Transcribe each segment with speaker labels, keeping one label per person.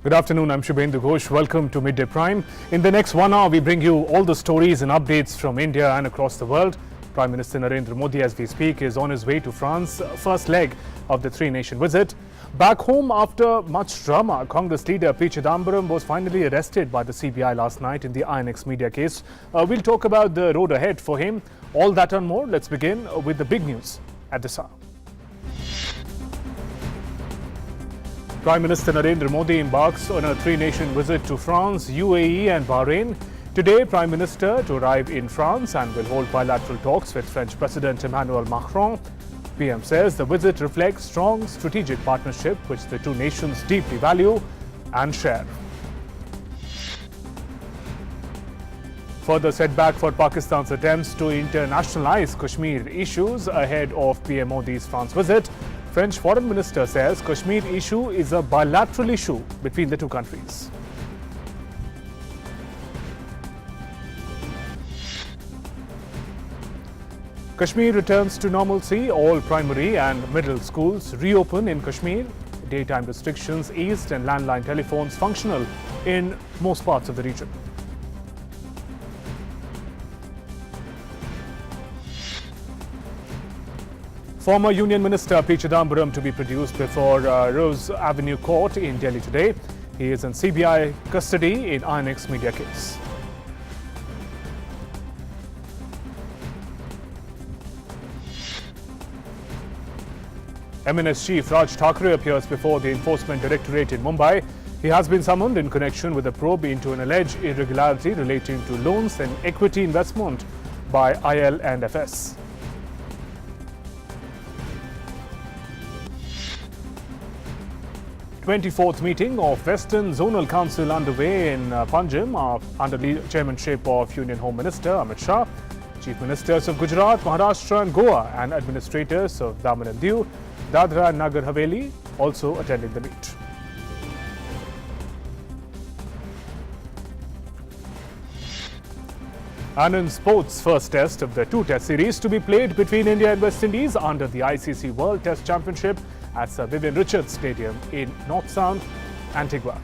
Speaker 1: Good afternoon, I'm Shubhendu Ghosh. Welcome to Midday Prime. In the next 1 hour, we bring you all the stories and updates from India and across the world. Prime Minister Narendra Modi, as we speak, is on his way to France, first leg of the three-nation visit. Back home, after much drama, Congress leader P. Chidambaram was finally arrested by the CBI last night in the INX media case. We'll talk about the road ahead for him. All that and more. Let's begin with the big news at this hour. Prime Minister Narendra Modi embarks on a three-nation visit to France, UAE and Bahrain. Today, Prime Minister to arrive in France and will hold bilateral talks with French President Emmanuel Macron. PM says the visit reflects strong strategic partnership which the two nations deeply value and share. Further setback for Pakistan's attempts to internationalize Kashmir issues ahead of PM Modi's France visit. French Foreign Minister says Kashmir issue is a bilateral issue between the two countries. Kashmir returns to normalcy. All primary and middle schools reopen in Kashmir. Daytime restrictions eased and landline telephones functional in most parts of the region. Former Union Minister P. Chidambaram to be produced before Rose Avenue Court in Delhi today. He is in CBI custody in INX media case. MNS chief Raj Thackeray appears before the Enforcement Directorate in Mumbai. He has been summoned in connection with a probe into an alleged irregularity relating to loans and equity investment by IL and FS. The 24th meeting of Western Zonal Council underway in Panjim under the chairmanship of Union Home Minister Amit Shah. Chief Ministers of Gujarat, Maharashtra and Goa and administrators of Daman and Diu, Dadra and Nagar Haveli also attending the meet. And in sports, first test of the two-test series to be played between India and West Indies under the ICC World Test Championship at Sir Vivian Richards Stadium in North Sound, Antigua.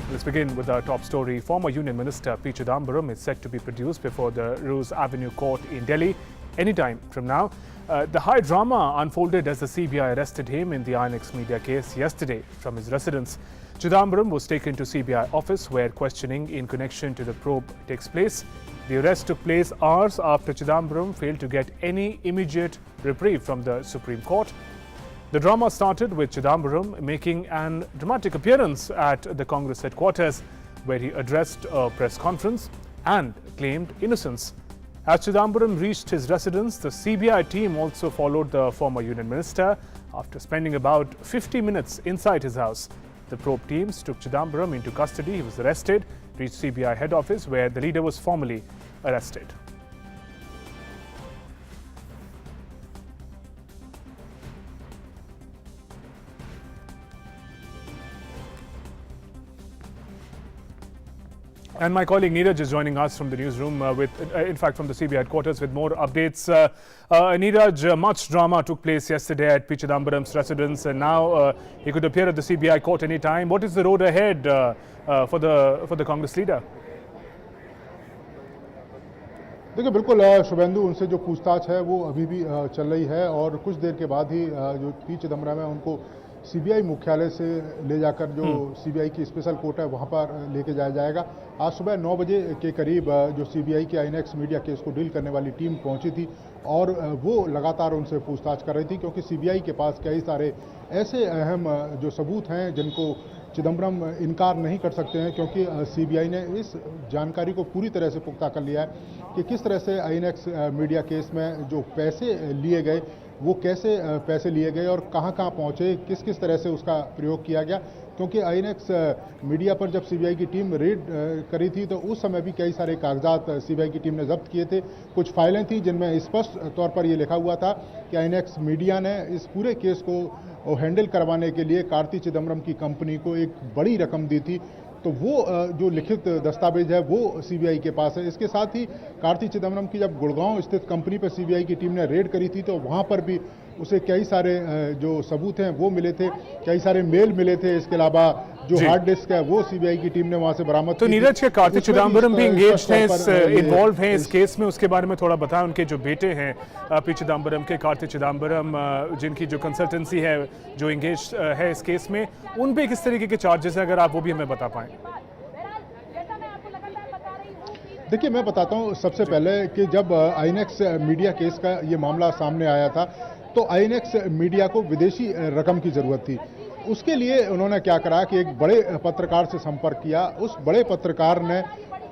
Speaker 1: Let's begin with our top story. Former Union Minister P. Chidambaram is set to be produced before the Rose Avenue Court in Delhi anytime from now. The high drama unfolded as the CBI arrested him in the INX media case yesterday from his residence. Chidambaram was taken to CBI office where questioning in connection to the probe takes place. The arrest took place hours after Chidambaram failed to get any immediate reprieve from the Supreme Court. The drama started with Chidambaram making an dramatic appearance at the Congress headquarters where he addressed a press conference and claimed innocence. As Chidambaram reached his residence, the CBI team also followed the former Union Minister. After spending about 50 minutes inside his house, the probe teams took Chidambaram into custody. He was arrested, reached CBI head office where the leader was formally arrested. And my colleague Neeraj is joining us from the newsroom in fact, from the CBI headquarters with more updates. Neeraj, much drama took place yesterday at P. Chidambaram's residence, and now he could appear at the CBI court any time. What is the road ahead for the Congress leader?
Speaker 2: देखिए बिल्कुल शुभेंदु, उनसे जो पूछताछ है वो अभी भी चल रही है और कुछ देर के बाद ही जो पी चिदम्बरम है उनको सीबीआई मुख्यालय से ले जाकर जो सीबीआई की स्पेशल कोर्ट है वहां पर लेके जाया जाएगा। आज सुबह 9 बजे के करीब जो सीबीआई के आईएनएक्स मीडिया केस को डील करने वाली टीम पहुंची थी और वो लगातार उनसे पूछताछ कर रही थी क्योंकि सीबीआई के पास कई सारे ऐसे अहम जो सबूत हैं जिनको चिदम्बरम इनकार नहीं कर सकते हैं क्योंकि सीबीआई ने इस जानकारी को पूरी तरह से पुख्ता कर लिया है कि किस तरह से आईएनएक्स मीडिया केस में जो पैसे लिए गए वो कैसे पैसे लिए गए और कहां पहुंचे, किस किस तरह से उसका प्रयोग किया गया। क्योंकि आईएनएक्स मीडिया पर जब सीबीआई की टीम रेड करी थी तो उस समय भी कई सारे कागजात सीबीआई की टीम ने जब्त किए थे। कुछ फाइलें थी जिनमें स्पष्ट तौर पर ये लिखा हुआ था कि आईएनएक्स मीडिया ने इस पूरे केस को हैंडल करवाने के लिए कार्ति चिदम्बरम की कंपनी को एक बड़ी रकम दी थी। तो वो जो लिखित दस्तावेज है वो सीबीआई के पास है। इसके साथ ही कार्ति चिदम्बरम की जब गुड़गांव स्थित कंपनी पर सीबीआई की टीम ने रेड करी थी तो वहां पर भी उसे कई सारे जो सबूत हैं वो मिले थे, कई सारे मेल मिले थे। इसके अलावा जो हार्ड डिस्क है वो सीबीआई की टीम ने वहां से बरामद की।
Speaker 1: तो नीरज के कार्ति चिदम्बरम भी इंगेज्ड हैं, इन्वॉल्व हैं इस केस में, उसके बारे में थोड़ा बताएं। उनके जो बेटे हैं पी चिदम्बरम के, कार्ति चिदम्बरम, जिनकी जो कंसल्टेंसी है जो इंगेज है इस केस में, उन पे किस तरीके के चार्जेस हैं, अगर आप वो भी हमें बता पाएं।
Speaker 2: देखिए, मैं बताता हूं सबसे पहले कि जब आईएनएक्स मीडिया केस का ये मामला सामने आया था तो आईएनएक्स मीडिया को विदेशी रकम की जरूरत थी। उसके लिए उन्होंने क्या करा कि एक बड़े पत्रकार से संपर्क किया। उस बड़े पत्रकार ने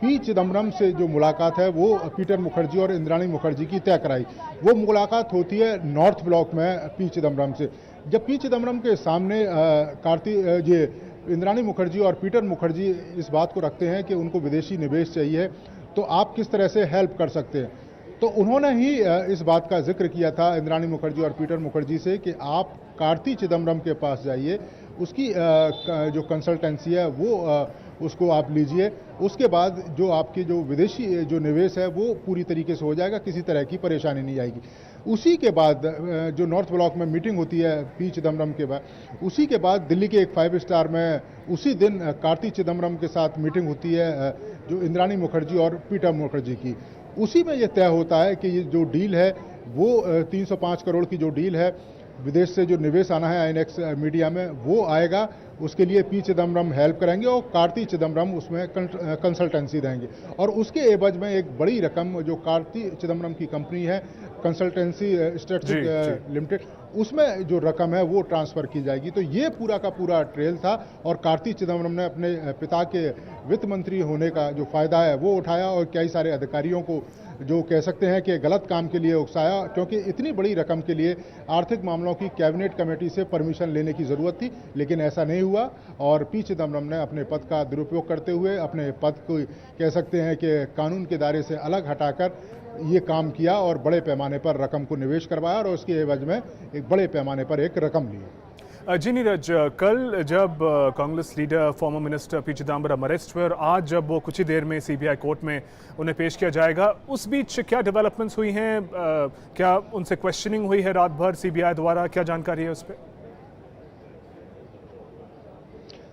Speaker 2: पी चिदम्बरम से जो मुलाकात है वो पीटर मुखर्जी और इंद्राणी मुखर्जी की तय कराई। वो मुलाकात होती है नॉर्थ ब्लॉक में पी चिदम्बरम से। जब पी चिदम्बरम के सामने इंद्राणी मुखर्जी और पीटर मुखर्जी इस बात को रखते हैं कि उनको विदेशी निवेश चाहिए, तो आप किस तरह से हेल्प कर सकते हैं। तो उन्होंने ही इस बात का जिक्र किया था इंद्राणी मुखर्जी और पीटर मुखर्जी से कि आप कार्ति चिदम्बरम के पास जाइए, उसकी जो कंसल्टेंसी है वो उसको आप लीजिए। उसके बाद जो आपकी जो विदेशी जो निवेश है वो पूरी तरीके से हो जाएगा, किसी तरह की परेशानी नहीं आएगी। उसी के बाद जो नॉर्थ ब्लॉक में मीटिंग होती है पी चिदम्बरम के बाद, उसी के बाद दिल्ली के एक 5 स्टार में उसी दिन कार्ति चिदम्बरम के साथ मीटिंग होती है जो इंद्राणी मुखर्जी और पीटर मुखर्जी की। उसी में यह तय होता है कि ये जो डील है वो 305 करोड़ की जो डील है, विदेश से जो निवेश आना है आईएनएक्स मीडिया में वो आएगा। उसके लिए पी चिदम्बरम हेल्प करेंगे और कार्ति चिदम्बरम उसमें कंसल्टेंसी देंगे। और उसके एवज में एक बड़ी रकम जो कार्ति चिदम्बरम की कंपनी है कंसल्टेंसी स्ट्रेटेजिक लिमिटेड, उसमें जो रकम है वो ट्रांसफर की जाएगी। तो ये पूरा का पूरा ट्रेल था और कार्ति चिदम्बरम ने अपने पिता के वित्त मंत्री होने का जो फायदा है वो उठाया और कई सारे अधिकारियों को जो कह सकते हैं कि गलत काम के लिए उकसाया, क्योंकि इतनी बड़ी रकम के लिए आर्थिक मामलों की कैबिनेट कमेटी से परमिशन लेने की जरूरत थी, लेकिन ऐसा नहीं हुआ। और पी चिदम्बरम ने अपने पद का दुरुपयोग करते हुए अपने पद को कह सकते हैं कि कानून के दायरे से अलग हटाकर ये काम किया और बड़े पैमाने पर रकम को निवेश करवाया और उसके एवज में एक बड़े पैमाने पर एक रकम ली।
Speaker 1: जी नीरज, कल जब Congress leader former minister P Chidambaram arrest हुए और आज जब वो कुछ ही देर में सीबीआई कोर्ट में उन्हें पेश किया जाएगा, उस बीच क्या डेवलपमेंट्स हुई हैं? क्या उनसे क्वेश्चनिंग हुई है रात भर सीबीआई द्वारा? क्या जानकारी है उस पर?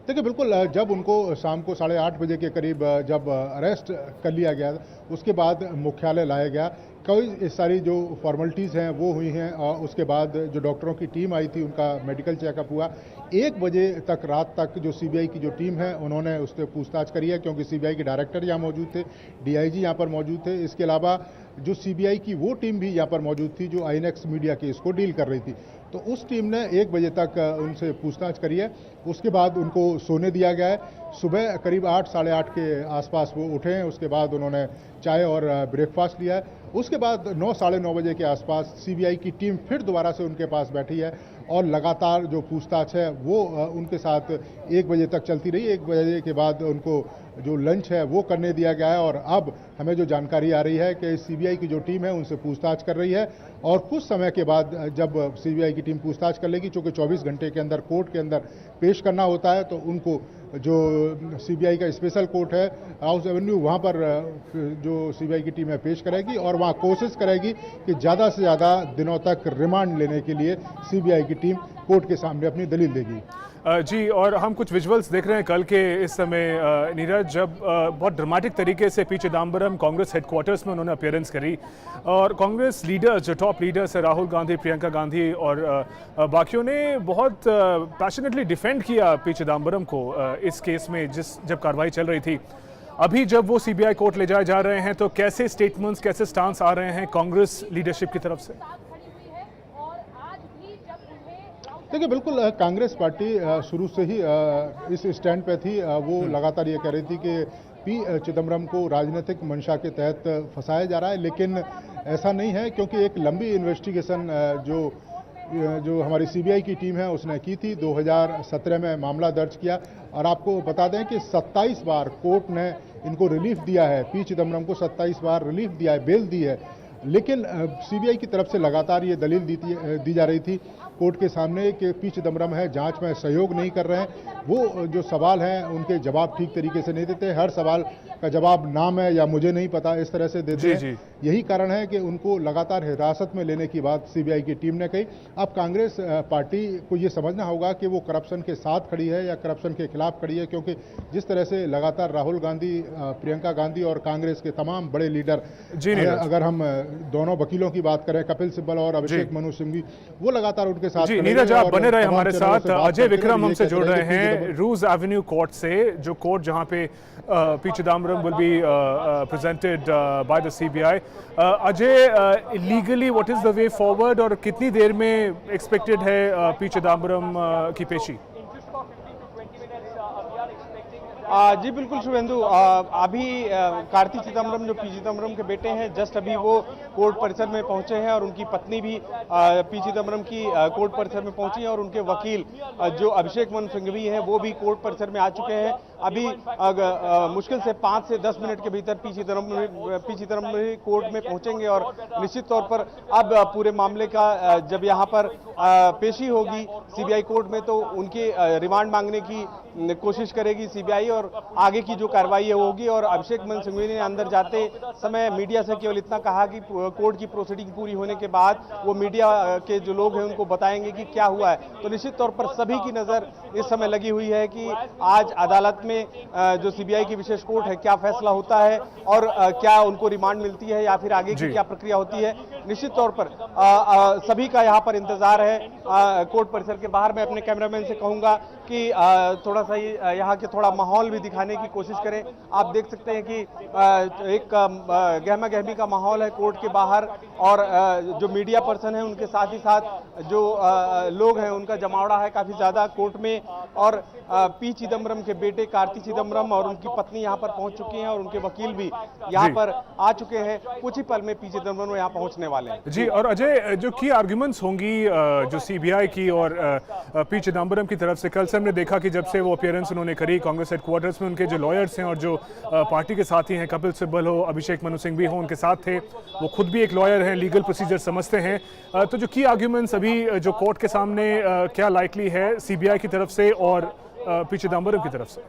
Speaker 2: देखिए, बिल्कुल जब उनको शाम को 8:30 बजे के करीब जब अरेस्ट कर लिया गया, उसके बाद मुख्यालय लाया गया। कई सारी जो फॉर्मेलिटीज़ हैं वो हुई हैं और उसके बाद जो डॉक्टरों की टीम आई थी उनका मेडिकल चेकअप हुआ। 1 बजे तक रात तक जो सीबीआई की जो टीम है उन्होंने उससे पूछताछ करी है, क्योंकि सीबीआई के डायरेक्टर यहाँ मौजूद थे, डीआईजी यहाँ पर मौजूद थे। इसके अलावा जो सीबीआई की वो टीम भी यहाँ पर मौजूद थी जो आईएनएक्स मीडिया केस को डील कर रही थी। तो उस टीम ने 1 बजे तक उनसे पूछताछ करी है। उसके बाद उनको सोने दिया गया है। सुबह करीब 8 साढ़े 8 के आसपास वो उठे हैं। उसके बाद उन्होंने चाय और ब्रेकफास्ट लिया है। उसके बाद 9 साढ़े 9 बजे के आसपास सीबीआई की टीम फिर दोबारा से उनके पास बैठी है और लगातार जो पूछताछ है वो उनके साथ 1 बजे तक चलती रही। 1 बजे के बाद उनको जो लंच है वो करने दिया गया है और अब हमें जो जानकारी आ रही है कि सीबीआई की जो टीम है उनसे पूछताछ कर रही है और कुछ समय के बाद जब सीबीआई की टीम पूछताछ कर लेगी, चूँकि 24 घंटे के अंदर कोर्ट के अंदर पेश करना होता है, तो उनको जो सीबीआई का स्पेशल कोर्ट है हाउस एवेन्यू, वहाँ पर जो सीबीआई की टीम है पेश करेगी और वहाँ कोशिश करेगी कि ज़्यादा से ज़्यादा दिनों तक रिमांड लेने के लिए सीबीआई की टीम कोर्ट के सामने अपनी दलील देगी।
Speaker 1: जी, और हम कुछ विजुअल्स देख रहे हैं कल के इस समय नीरज, जब बहुत ड्रामेटिक तरीके से पी चिदम्बरम कांग्रेस हेडक्वार्टर्स में उन्होंने अपीयरेंस करी और कांग्रेस लीडर्स, जो टॉप लीडर्स है राहुल गांधी, प्रियंका गांधी और बाकियों ने बहुत पैशनेटली डिफेंड किया पी चिदम्बरम को इस केस में जब कार्रवाई चल रही थी। अभी जब वो सीबीआई कोर्ट ले जाए जा रहे हैं तो कैसे स्टेटमेंट्स, कैसे स्टांस आ रहे हैं कांग्रेस लीडरशिप की तरफ से?
Speaker 2: देखिए, बिल्कुल कांग्रेस पार्टी शुरू से ही इस स्टैंड पे थी। वो लगातार ये कह रही थी कि पी चिदम्बरम को राजनीतिक मंशा के तहत फंसाया जा रहा है, लेकिन ऐसा नहीं है, क्योंकि एक लंबी इन्वेस्टिगेशन जो हमारी सीबीआई की टीम है उसने की थी। 2017 में मामला दर्ज किया और आपको बता दें कि 27 बार कोर्ट ने इनको रिलीफ दिया है। पी चिदम्बरम को 27 बार रिलीफ दिया है, बेल दी है, लेकिन सीबीआई की तरफ से लगातार ये दलील दी जा रही थी कोर्ट के सामने कि पी चिदम्बरम है जांच में सहयोग नहीं कर रहे हैं। वो जो सवाल हैं उनके जवाब ठीक तरीके से नहीं देते, हर सवाल का जवाब नाम है या मुझे नहीं पता इस तरह से देते हैं। यही कारण है कि उनको लगातार हिरासत में लेने की बात सीबीआई की टीम ने कही। अब कांग्रेस पार्टी को ये समझना होगा कि वो करप्शन के साथ खड़ी है या करप्शन के खिलाफ खड़ी है, क्योंकि जिस तरह से लगातार राहुल गांधी, प्रियंका गांधी और कांग्रेस के तमाम बड़े लीडर, अगर हम दोनों वकीलों की बात करें, कपिल सिब्बल और अभिषेक मनु सिंघवी, वो लगातार उनके साथ।
Speaker 1: नीरज, आप बने रहे हमारे साथ। अजय विक्रम हमसे जुड़ रहे हैं रूज एवेन्यू कोर्ट से, जो कोर्ट जहां पे P Chidambaram will be presented by the CBI. Ajay, legally what is the way forward और कितनी देर में एक्सपेक्टेड है पी चिदम्बरम की पेशी?
Speaker 3: जी बिल्कुल शुभेंदु, अभी कार्ति चिदम्बरम जो पी चिदम्बरम के बेटे हैं, जस्ट अभी वो कोर्ट परिसर में पहुंचे हैं और उनकी पत्नी भी पी चिदम्बरम की कोर्ट परिसर में पहुंची है और उनके वकील जो अभिषेक मनु सिंघवी हैं वो भी कोर्ट परिसर में आ चुके हैं। अभी मुश्किल से 5 से 10 मिनट के भीतर पी चिदम्बरम कोर्ट में पहुंचेंगे और निश्चित तौर पर अब पूरे मामले का जब यहाँ पर पेशी होगी सीबीआई कोर्ट में तो उनके रिमांड मांगने की कोशिश करेगी सीबीआई और आगे की जो कार्रवाई है वो होगी। और अभिषेक मनु सिंघवी ने अंदर जाते समय मीडिया से केवल इतना कहा कि कोर्ट की प्रोसीडिंग पूरी होने के बाद वो मीडिया के जो लोग हैं उनको बताएंगे कि क्या हुआ है। तो निश्चित तौर पर सभी की नजर इस समय लगी हुई है कि आज अदालत में जो सीबीआई की विशेष कोर्ट है क्या फैसला होता है और क्या उनको रिमांड मिलती है या फिर आगे की क्या प्रक्रिया होती है। निश्चित तौर पर सभी का यहाँ पर इंतजार है कोर्ट परिसर के बाहर। मैं अपने कैमरामैन से कहूंगा कि थोड़ा सा यहाँ के थोड़ा माहौल भी दिखाने की कोशिश करें। आप देख सकते हैं कि एक गहमा गहमी का माहौल है कोर्ट के बाहर और जो मीडिया पर्सन है उनके साथ ही साथ जो लोग हैं उनका जमावड़ा है काफी ज्यादा कोर्ट में। और पी चिदम्बरम के बेटे कार्ति चिदम्बरम और उनकी पत्नी यहाँ पर पहुंच चुकी हैं और उनके वकील भी यहाँ पर आ चुके हैं। कुछ ही पल में पी चिदम्बरम यहाँ पहुंचने वाले हैं।
Speaker 1: जी, और अजय, जो की आर्ग्यूमेंट्स होंगी जो सीबीआई की और पी चिदम्बरम की तरफ से, कल से हमने देखा कि जब से वो अपीयरेंस उन्होंने करी कांग्रेस हेडक्वार्टर्स में, उनके जो लॉयर्स हैं और जो पार्टी के साथी हैं, कपिल सिब्बल हो, अभिषेक मनु सिंघवी हो, उनके साथ थे। वो खुद भी एक लॉयर हैं, लीगल प्रोसीजर समझते हैं। तो जो की आर्ग्यूमेंट्स अभी जो कोर्ट के सामने क्या लाइकली है सीबीआई की तरफ से और पी चिदम्बरम की तरफ से?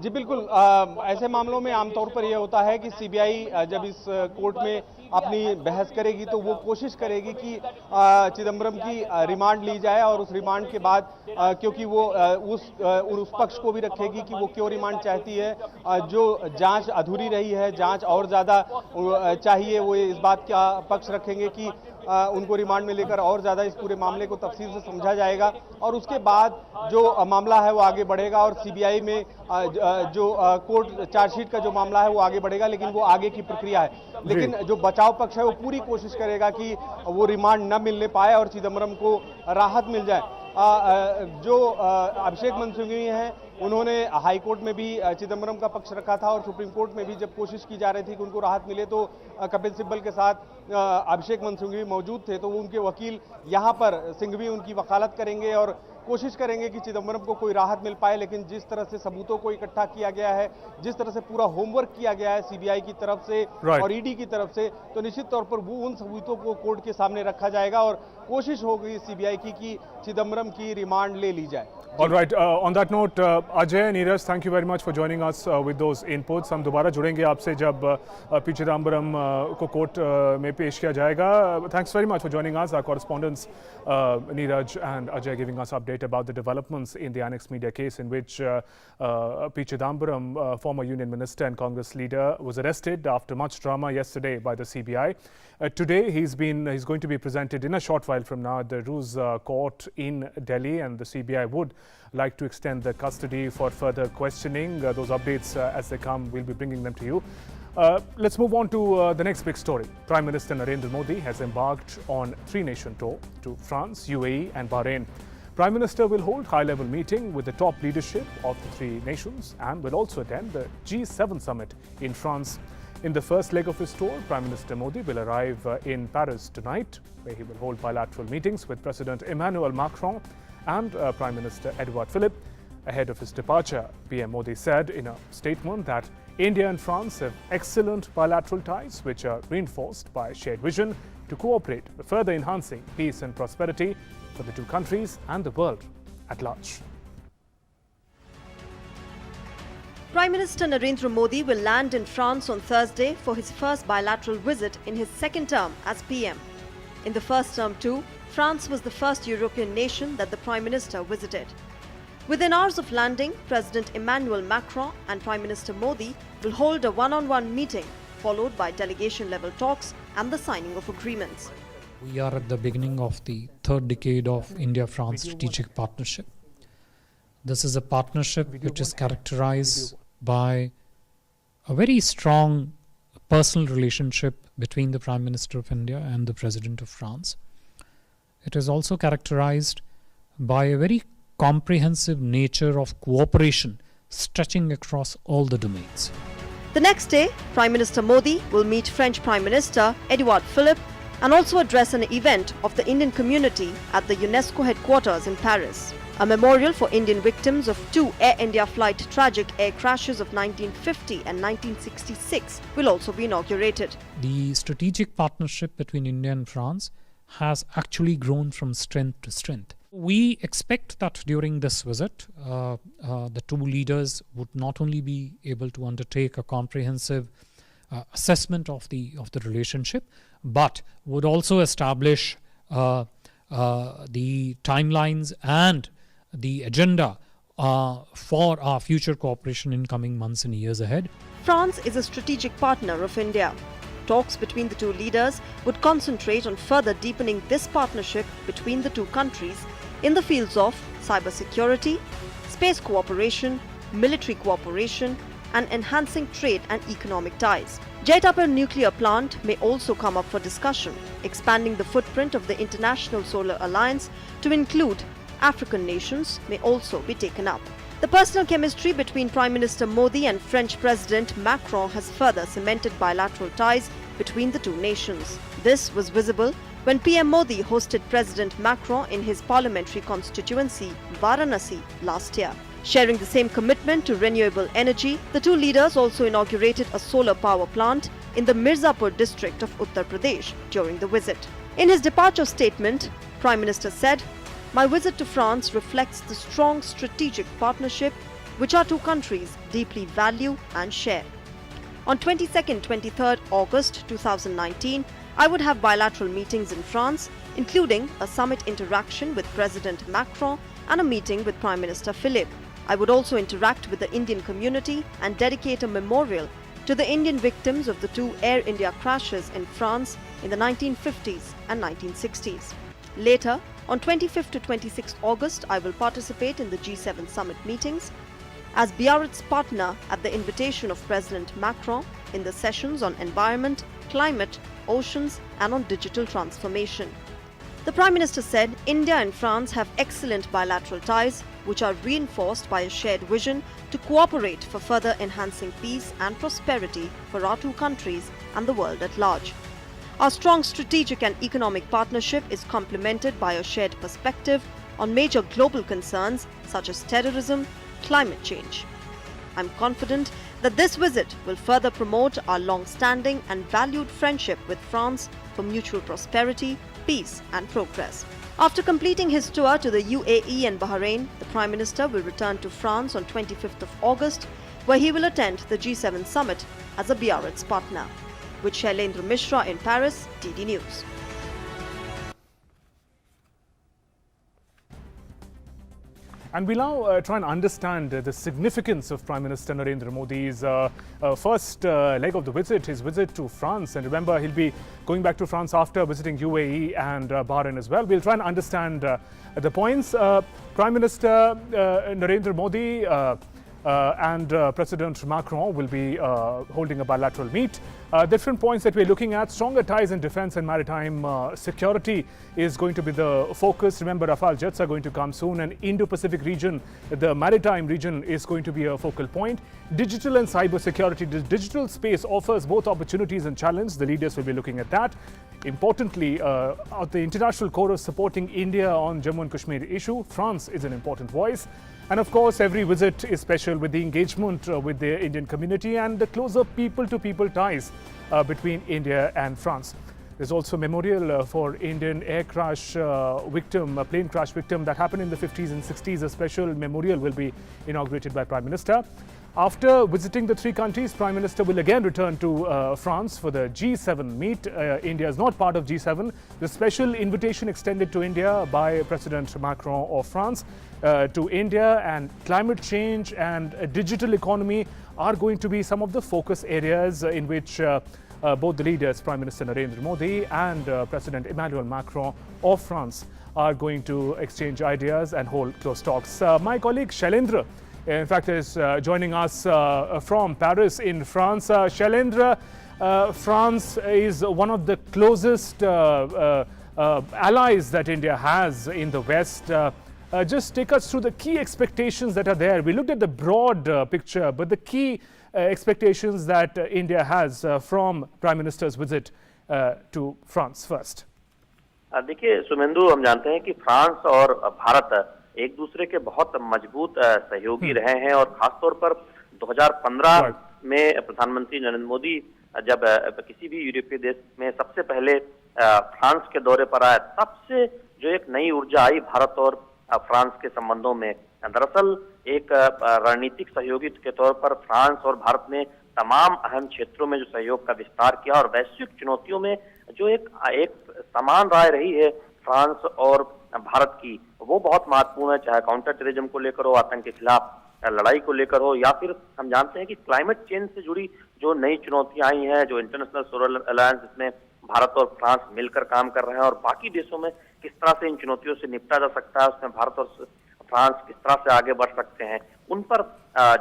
Speaker 3: जी बिल्कुल, ऐसे मामलों में आमतौर पर यह होता है कि सीबीआई जब इस कोर्ट में अपनी बहस करेगी तो वो कोशिश करेगी कि चिदम्बरम की रिमांड ली जाए और उस रिमांड के बाद क्योंकि वो उस पक्ष को भी रखेगी कि वो क्यों रिमांड चाहती है। जो जांच अधूरी रही है, जांच और ज़्यादा चाहिए, वो इस बात का पक्ष रखेंगे कि उनको रिमांड में लेकर और ज़्यादा इस पूरे मामले को तफसील से समझा जाएगा और उसके बाद जो मामला है वो आगे बढ़ेगा और सीबीआई में जो कोर्ट चार्जशीट का जो मामला है वो आगे बढ़ेगा। लेकिन वो आगे की प्रक्रिया है। लेकिन जो बचाव पक्ष है वो पूरी कोशिश करेगा कि वो रिमांड न मिलने पाए और चिदम्बरम को राहत मिल जाए। जो अभिषेक मनु सिंघवी हैं उन्होंने हाई कोर्ट में भी चिदम्बरम का पक्ष रखा था और सुप्रीम कोर्ट में भी जब कोशिश की जा रही थी कि उनको राहत मिले तो कपिल सिब्बल के साथ अभिषेक मनु सिंघवी मौजूद थे। तो वो उनके वकील यहाँ पर सिंघवी उनकी वकालत करेंगे और कोशिश करेंगे कि चिदम्बरम को कोई राहत मिल पाए। लेकिन जिस तरह से सबूतों को इकट्ठा किया गया है, जिस तरह से पूरा होमवर्क किया गया है सीबीआई की तरफ से और ईडी की तरफ से, तो निश्चित तौर पर वो उन सबूतों को कोर्ट के सामने रखा जाएगा और कोशिश होगी सीबीआई की कि चिदम्बरम की रिमांड ले ली जाए।
Speaker 1: All right. On that note, Ajay, Neeraj, thank you very much for joining us with those inputs. हम दोबारा जुड़ेंगे आपसे जब पी चिदम्बरम को कोर्ट में पेश किया जाएगा. Thanks very much for joining us. Our correspondents Neeraj and Ajay giving us update about the developments in the INX media case in which P Chidambaram, former union minister and Congress leader, was arrested after much drama yesterday by the CBI. Today he's going to be presented in a short while from now at the Ruse court in Delhi, and the CBI would like to extend the custody for further questioning. Those updates as they come, we'll be bringing them to you. Let's move on to the next big story. Prime Minister Narendra Modi has embarked on three-nation tour to France, UAE and Bahrain. Prime Minister will hold high-level meeting with the top leadership of the three nations and will also attend the G7 summit in France. In the first leg of his tour, Prime Minister Modi will arrive in Paris tonight, where he will hold bilateral meetings with President Emmanuel Macron and Prime Minister Edouard Philippe. Ahead of his departure, PM Modi said in a statement that India and France have excellent bilateral ties, which are reinforced by shared vision, to cooperate, further enhancing peace and prosperity for the two countries and the world at large.
Speaker 4: Prime Minister Narendra Modi will land in France on Thursday for his first bilateral visit in his second term as PM. In the first term too, France was the first European nation that the Prime Minister visited. Within hours of landing, President Emmanuel Macron and Prime Minister Modi will hold a one-on-one meeting, followed by delegation-level talks and the signing of agreements.
Speaker 5: We are at the beginning of the third decade of India-France strategic partnership. This is a partnership which is characterized by a very strong personal relationship between the Prime Minister of India and the President of France. It is also characterized by a very comprehensive nature of cooperation stretching across all the domains.
Speaker 4: The next day, Prime Minister Modi will meet French Prime Minister Edouard Philippe and also address an event of the Indian community at the UNESCO headquarters in Paris. A memorial for Indian victims of two Air India flight tragic air crashes of 1950 and 1966 will also be inaugurated.
Speaker 5: The strategic partnership between India and France has actually grown from strength to strength. We expect that during this visit, the two leaders would not only be able to undertake a comprehensive assessment of the relationship, but would also establish the timelines and the agenda for our future cooperation in coming months and years ahead.
Speaker 4: France is a strategic partner of India. Talks between the two leaders would concentrate on further deepening this partnership between the two countries in the fields of cybersecurity, space cooperation, military cooperation, and enhancing trade and economic ties. Jaitarpur nuclear plant may also come up for discussion. Expanding the footprint of the International Solar Alliance to include African nations may also be taken up. The personal chemistry between Prime Minister Modi and French President Macron has further cemented bilateral ties between the two nations. This was visible when PM Modi hosted President Macron in his parliamentary constituency, Varanasi, last year. Sharing the same commitment to renewable energy, the two leaders also inaugurated a solar power plant in the Mirzapur district of Uttar Pradesh during the visit. In his departure statement, Prime Minister said, "My visit to France reflects the strong strategic partnership which our two countries deeply value and share. On 22nd-23rd August 2019, I would have bilateral meetings in France, including a summit interaction with President Macron and a meeting with Prime Minister Philippe. I would also interact with the Indian community and dedicate a memorial to the Indian victims of the two Air India crashes in France in the 1950s and 1960s. Later, on 25th to 26th August, I will participate in the G7 summit meetings as Biarritz's partner at the invitation of President Macron in the sessions on environment, climate, oceans and on digital transformation." The Prime Minister said India and France have excellent bilateral ties which are reinforced by a shared vision to cooperate for further enhancing peace and prosperity for our two countries and the world at large. Our strong strategic and economic partnership is complemented by a shared perspective on major global concerns such as terrorism, climate change. I'm confident that this visit will further promote our long-standing and valued friendship with France for mutual prosperity, peace and progress. After completing his tour to the UAE and Bahrain, the Prime Minister will return to France on 25th of August, where he will attend the G7 summit as a Biarritz partner. With Shailendra Mishra in Paris, DD News.
Speaker 1: And we now try and understand the significance of Prime Minister Narendra Modi's first leg of the visit, his visit to France. And remember, he'll be going back to France after visiting UAE and Bahrain as well. We'll try and understand the points. Prime Minister Narendra Modi and President Macron will be holding a bilateral meet. Different points that we're looking at: stronger ties in defense and maritime security is going to be the focus. Remember, Rafale jets are going to come soon, and Indo-Pacific region, the maritime region, is going to be a focal point. Digital and cyber security. The digital space offers both opportunities and challenges. The leaders will be looking at that. Importantly, at the international core of supporting India on Jammu and Kashmir issue, France is an important voice. And of course, every visit is special with the engagement with the Indian community and the closer people-to-people ties between India and France. There's also a memorial for Indian air crash victim, a plane crash victim that happened in the 50s and 60s. A special memorial will be inaugurated by Prime Minister. After visiting the three countries, Prime Minister will again return to France for the G7 meet. India is not part of G7. The special invitation extended to India by President Macron of France to India, and climate change and a digital economy are going to be some of the focus areas in which both the leaders, Prime Minister Narendra Modi and President Emmanuel Macron of France, are going to exchange ideas and hold close talks. My colleague Shailendra, in fact, is joining us from Paris in France. Shailendra, France is one of the closest allies that India has in the West. Just take us through the key expectations that are there. We looked at the broad picture, but the key expectations that India has from Prime Minister's visit to France first.
Speaker 6: देखिए सुमेंदु, हम जानते हैं कि France और भारत एक दूसरे के बहुत मजबूत सहयोगी रहे हैं, और खासतौर पर 2015 में प्रधानमंत्री नरेंद्र मोदी जब किसी भी यूरोपीय देश में सबसे पहले फ्रांस के दौरे पर आए, तब से जो एक नई ऊर्जा आई भारत और फ्रांस के संबंधों में। दरअसल एक रणनीतिक सहयोगी के तौर पर फ्रांस और भारत ने तमाम अहम क्षेत्रों में जो सहयोग का विस्तार किया, और वैश्विक चुनौतियों में जो एक समान राय रही है फ्रांस और भारत की, वो बहुत महत्वपूर्ण है। चाहे काउंटर टेररिज्म को लेकर हो, आतंक के खिलाफ लड़ाई को लेकर हो, या फिर हम जानते हैं कि क्लाइमेट चेंज से जुड़ी जो नई चुनौतियां आई हैं, जो इंटरनेशनल सोलर अलायंस जिसमें भारत और फ्रांस मिलकर काम कर रहे हैं, और बाकी देशों में किस तरह से इन चुनौतियों से निपटा जा सकता है, उसमें भारत और फ्रांस किस तरह से आगे बढ़ सकते हैं, उन पर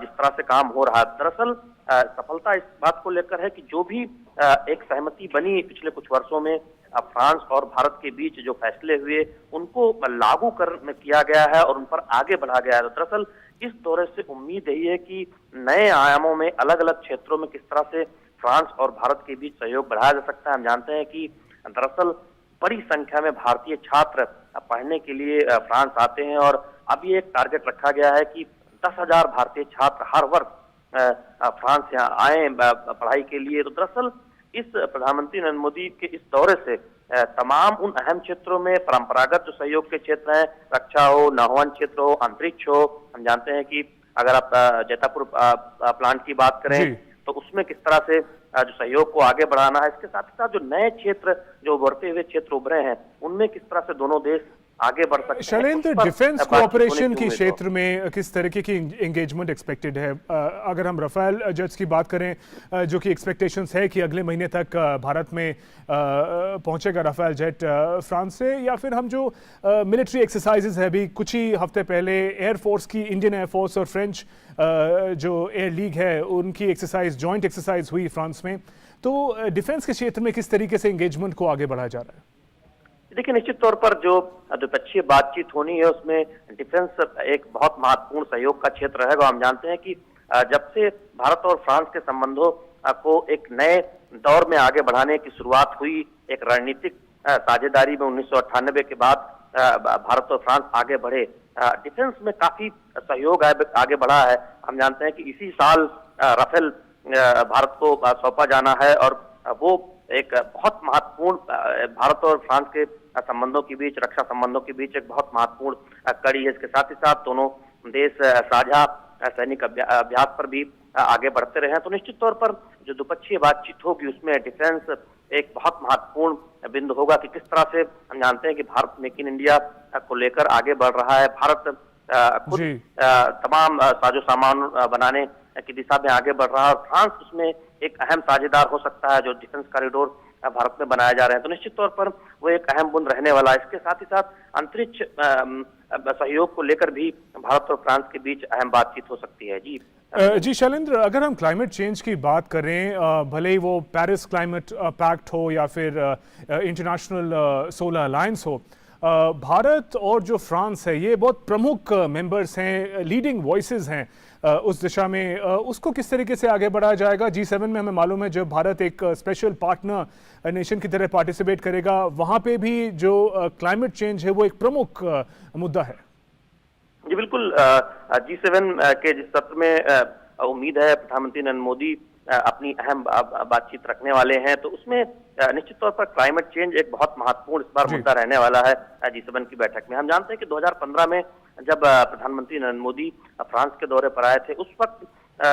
Speaker 6: जिस तरह से काम हो रहा है। दरअसल सफलता इस बात को लेकर है कि जो भी एक सहमति बनी पिछले कुछ वर्षों में फ्रांस और भारत के बीच, जो फैसले हुए उनको लागू किया गया है और उन पर आगे बढ़ा गया है। तो दरअसल इस दौरे से उम्मीद यही है कि नए आयामों में अलग अलग क्षेत्रों में किस तरह से फ्रांस और भारत के बीच सहयोग बढ़ाया जा सकता है। हम जानते हैं कि दरअसल बड़ी संख्या में भारतीय छात्र पढ़ने के लिए फ्रांस आते हैं, और अभी एक टारगेट रखा गया है कि 10,000 भारतीय छात्र हर वर्ष फ्रांस यहाँ आए पढ़ाई के लिए। तो दरअसल इस प्रधानमंत्री नरेंद्र मोदी के इस दौरे से तमाम उन अहम क्षेत्रों में परंपरागत जो सहयोग के क्षेत्र हैं, रक्षा हो, नौवहन क्षेत्र हो, अंतरिक्ष हो, हम जानते हैं कि अगर आप जैतापुर प्लांट की बात करें तो उसमें किस तरह से जो सहयोग को आगे बढ़ाना है, इसके साथ ही साथ जो नए क्षेत्र, जो उभरते हुए क्षेत्र उभरे हैं, उनमें किस तरह से दोनों देश आगे बढ़ सकते हैं।
Speaker 1: शैलेंद्र, डिफेंस कोऑपरेशन की क्षेत्र में किस तरीके की एंगेजमेंट एक्सपेक्टेड है? अगर हम राफेल जेट्स की बात करें, जो कि एक्सपेक्टेशंस है कि अगले महीने तक भारत में पहुंचेगा राफेल जेट फ्रांस से, या फिर हम जो मिलिट्री एक्सरसाइजेज है, अभी कुछ ही हफ्ते पहले एयरफोर्स की, इंडियन एयरफोर्स और फ्रेंच जो एयर लीग है उनकी एक्सरसाइज, जॉइंट एक्सरसाइज हुई फ्रांस में, तो डिफेंस के क्षेत्र में किस तरीके से एंगेजमेंट को आगे बढ़ाया जा रहा है?
Speaker 6: देखिए, निश्चित तौर पर जो द्विपक्षीय बातचीत होनी है उसमें डिफेंस एक बहुत महत्वपूर्ण सहयोग का क्षेत्र रहेगा। हम जानते हैं कि जब से भारत और फ्रांस के संबंधों को एक नए दौर में आगे बढ़ाने की शुरुआत हुई, एक रणनीतिक साझेदारी में 1998 के बाद भारत और फ्रांस आगे बढ़े, डिफेंस में काफी सहयोग आगे बढ़ा है। हम जानते हैं कि इसी साल राफेल भारत को सौंपा जाना है, और वो एक बहुत महत्वपूर्ण भारत और फ्रांस के संबंधों के बीच, रक्षा संबंधों के बीच एक बहुत महत्वपूर्ण कड़ी है। इसके साथ ही साथ दोनों देश साझा सैनिक अभ्यास पर भी आगे बढ़ते रहे हैं। तो निश्चित तौर पर जो द्विपक्षीय बातचीत होगी उसमें डिफेंस एक बहुत महत्वपूर्ण बिंदु होगा कि किस तरह से हम जानते हैं कि भारत मेक इन इंडिया को लेकर आगे बढ़ रहा है। भारत खुद तमाम साजो सामान बनाने की दिशा में आगे बढ़ रहा है, और फ्रांस उसमें एक अहम साझेदार हो सकता है। जो डिफेंस कॉरिडोर भारत में बनाया जा रहे हैं, तो निश्चित तौर पर वो एक अहम बुंद रहने वाला है। इसके साथ ही साथ अंतरिक्ष सहयोग को लेकर भी भारत और फ्रांस के बीच अहम बातचीत हो सकती है। जी
Speaker 1: शैलेंद्र, अगर हम क्लाइमेट चेंज की बात करें, भले ही वो पेरिस क्लाइमेट पैक्ट हो या फिर इंटरनेशनल सोलर अलायंस हो, भारत और जो फ्रांस है ये बहुत प्रमुख मेंबर्स हैं, लीडिंग वॉइसेस हैं उस दिशा में। उसको किस तरीके से आगे बढ़ाया जाएगा? G7 में हमें मालूम है जब भारत एक स्पेशल पार्टनर नेशन की तरह पार्टिसिपेट करेगा, वहां पे भी जो क्लाइमेट चेंज है वो एक प्रमुख मुद्दा है।
Speaker 6: जी बिल्कुल, G7 के जिस सत्र में उम्मीद है प्रधानमंत्री नरेंद्र मोदी अपनी अहम बातचीत रखने वाले हैं। तो उसमें निश्चित तौर पर क्लाइमेट चेंज एक बहुत महत्वपूर्ण इस बार मुद्दा रहने वाला है G7 की बैठक में। हम जानते हैं कि 2015 में जब प्रधानमंत्री नरेंद्र मोदी फ्रांस के दौरे पर आए थे, उस वक्त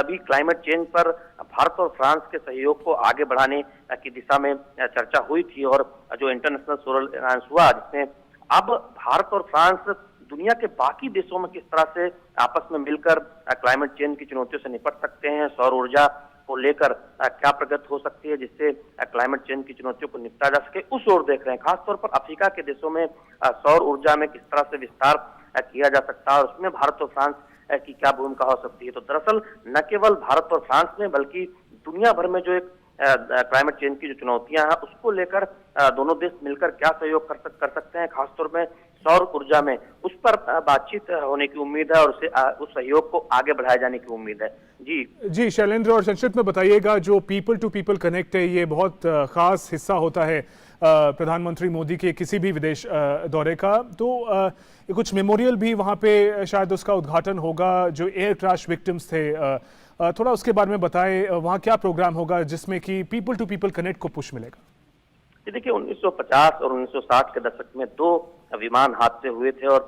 Speaker 6: भी क्लाइमेट चेंज पर भारत और फ्रांस के सहयोग को आगे बढ़ाने की दिशा में चर्चा हुई थी। और जो इंटरनेशनल सोलर अलायंस हुआ, जिसमें अब भारत और फ्रांस दुनिया के बाकी देशों में किस तरह से आपस में मिलकर क्लाइमेट चेंज की चुनौतियों से निपट सकते हैं, सौर ऊर्जा को लेकर क्या प्रगति हो सकती है जिससे क्लाइमेट चेंज की चुनौतियों को निपटा जा सके, उस ओर देख रहे हैं। खासतौर पर अफ्रीका के देशों में सौर ऊर्जा में किस तरह से विस्तार किया जा सकता है और उसमें भारत और फ्रांस की क्या भूमिका हो सकती है। तो दरअसल न केवल भारत और फ्रांस में बल्कि दुनिया भर में जो एक क्लाइमेट चेंज की जो चुनौतियां हैं उसको लेकर दोनों देश मिलकर क्या सहयोग कर सकते हैं, खासतौर में सौर ऊर्जा में, उस पर बातचीत होने की उम्मीद है और उस सहयोग को आगे बढ़ाए जाने की उम्मीद है।
Speaker 1: जी शैलेंद्र, और संक्षिप्त में बताइएगा, जो पीपल टू पीपल कनेक्ट है ये बहुत खास हिस्सा होता है प्रधानमंत्री मोदी के किसी भी विदेश दौरे का। तो कुछ मेमोरियल भी वहाँ पे शायद उसका उद्घाटन होगा, जो एयर क्रैश विक्टिम्स थे, थोड़ा उसके बारे में बताएं। वहाँ क्या प्रोग्राम होगा जिसमें कि पीपल टू पीपल कनेक्ट को पुश मिलेगा?
Speaker 6: देखिए, 1950 और 1960 के दशक में 2 विमान हादसे हुए थे और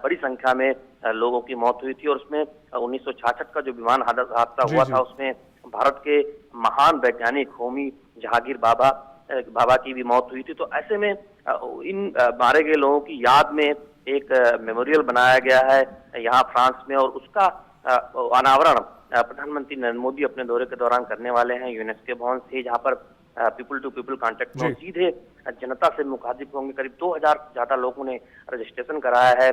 Speaker 6: बड़ी संख्या में लोगों की मौत हुई थी। और उसमें 1966 का जो विमान हादसा हुआ था, उसमें भारत के महान वैज्ञानिक होमी जहांगीर बाबा की भी मौत हुई थी। तो ऐसे में इन मारे गए लोगों की याद में एक मेमोरियल बनाया गया है यहाँ फ्रांस में, और उसका अनावरण प्रधानमंत्री नरेंद्र मोदी अपने दौरे के दौरान करने वाले हैं यूनेस्को भवन से, जहाँ पर पीपल टू पीपल कांटेक्ट में सीधे जनता से मुखातिब होंगे। करीब 2000 से ज्यादा लोगों ने रजिस्ट्रेशन कराया है।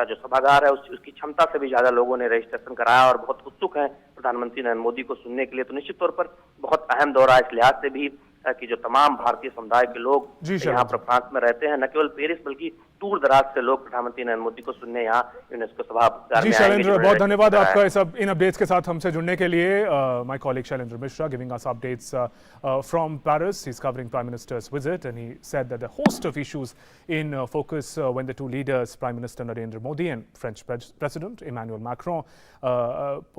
Speaker 6: जो सभागार है उसकी क्षमता से भी ज्यादा लोगों ने रजिस्ट्रेशन कराया और बहुत उत्सुक हैं प्रधानमंत्री नरेंद्र मोदी को सुनने के लिए। तो निश्चित तौर पर बहुत अहम दौरा इस लिहाज से भी कि जो तमाम भारतीय समुदाय के लोग यहाँ पर फ्रांस में रहते हैं, न केवल पेरिस बल्कि दूर दराज से लोग प्रधानमंत्री नरेंद्र मोदी को सुनने यहाँ यूनेस्को सभागार में आएंगे।
Speaker 1: शैलेंद्र, बहुत धन्यवाद आपका इन अपडेट्स के साथ हमसे जुड़ने के लिए। My colleague Shailendra Mishra giving us updates from Paris. He's covering Prime Minister's visit, and he said that the host of issues in focus when the two leaders, Prime Minister Narendra Modi and French President Emmanuel Macron,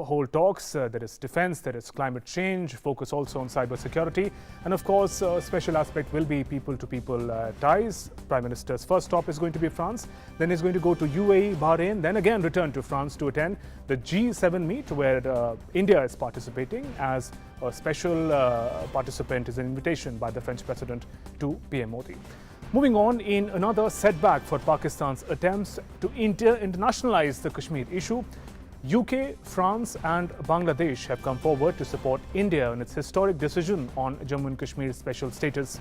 Speaker 1: hold talks. There is defense, there is climate change, focus also on cyber security, and of course a special aspect will be people-to-people ties. Prime Minister's first stop is going to be France, then he's going to go to UAE, Bahrain, then again return to France to attend the G7 meet where India is participating as a special participant. Is an invitation by the French President to PM Modi. Moving on, in another setback for Pakistan's attempts to internationalize the Kashmir issue, UK, France and Bangladesh have come forward to support India in its historic decision on Jammu and Kashmir's special status.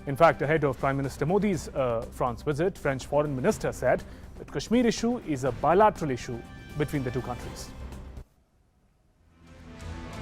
Speaker 1: In fact, ahead of Prime Minister Modi's France visit, French Foreign Minister said that Kashmir issue is a bilateral issue between the two countries.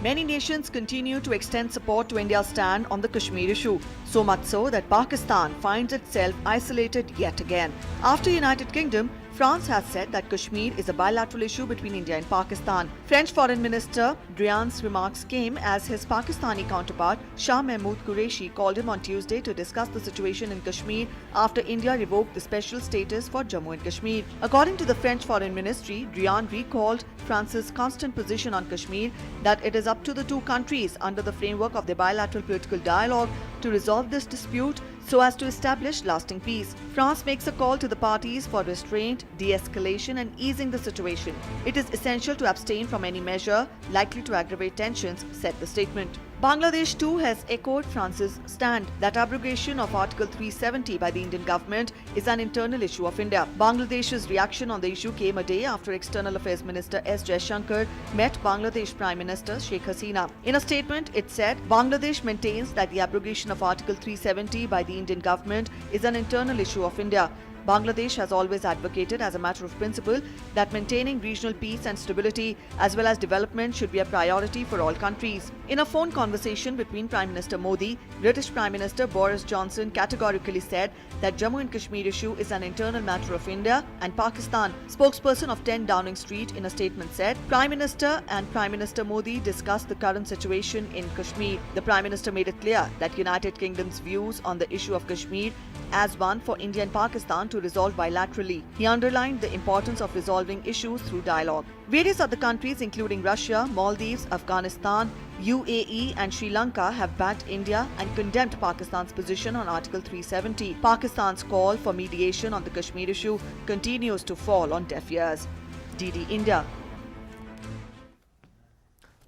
Speaker 4: Many nations continue to extend support to India's stand on the Kashmir issue, so much so that Pakistan finds itself isolated yet again. After United Kingdom, France has said that Kashmir is a bilateral issue between India and Pakistan. French Foreign Minister Drian's remarks came as his Pakistani counterpart Shah Mahmood Qureshi called him on Tuesday to discuss the situation in Kashmir after India revoked the special status for Jammu and Kashmir. According to the French Foreign Ministry, Drian recalled France's constant position on Kashmir that it is up to the two countries under the framework of the bilateral political dialogue to resolve this dispute so as to establish lasting peace. France makes a call to the parties for restraint, de-escalation and easing the situation. It is essential to abstain from any measure likely to aggravate tensions, said the statement. Bangladesh too has echoed France's stand that abrogation of Article 370 by the Indian government is an internal issue of India. Bangladesh's reaction on the issue came a day after External Affairs Minister S. Jaishankar met Bangladesh Prime Minister Sheikh Hasina. In a statement, it said, Bangladesh maintains that the abrogation of Article 370 by the Indian government is an internal issue of India. Bangladesh has always advocated as a matter of principle that maintaining regional peace and stability as well as development should be a priority for all countries. In a phone conversation between Prime Minister Modi, British Prime Minister Boris Johnson categorically said that Jammu and Kashmir issue is an internal matter of India and Pakistan. Spokesperson of 10 Downing Street in a statement said, Prime Minister and Prime Minister Modi discussed the current situation in Kashmir. The Prime Minister made it clear that United Kingdom's views on the issue of Kashmir as one for India and Pakistan to to resolve bilaterally. He underlined the importance of resolving issues through dialogue. Various other countries, including Russia, Maldives, Afghanistan, UAE and Sri Lanka, have backed India and condemned Pakistan's position on Article 370. Pakistan's call for mediation on the Kashmir issue continues to fall on deaf ears. DD India.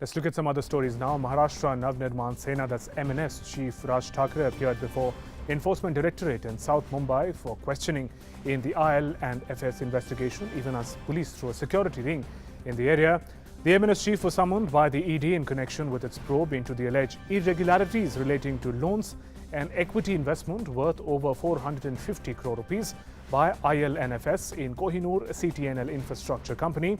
Speaker 1: Let's look at some other stories now. Maharashtra Navnirman Sena, that's MNS Chief Raj Thackeray, appeared before Enforcement Directorate in South Mumbai for questioning in the IL&FS investigation, even as police threw a security ring in the area. The MNS chief was summoned by the ED in connection with its probe into the alleged irregularities relating to loans and equity investment worth over 450 crore rupees by IL&FS in Kohinoor CTNL Infrastructure Company.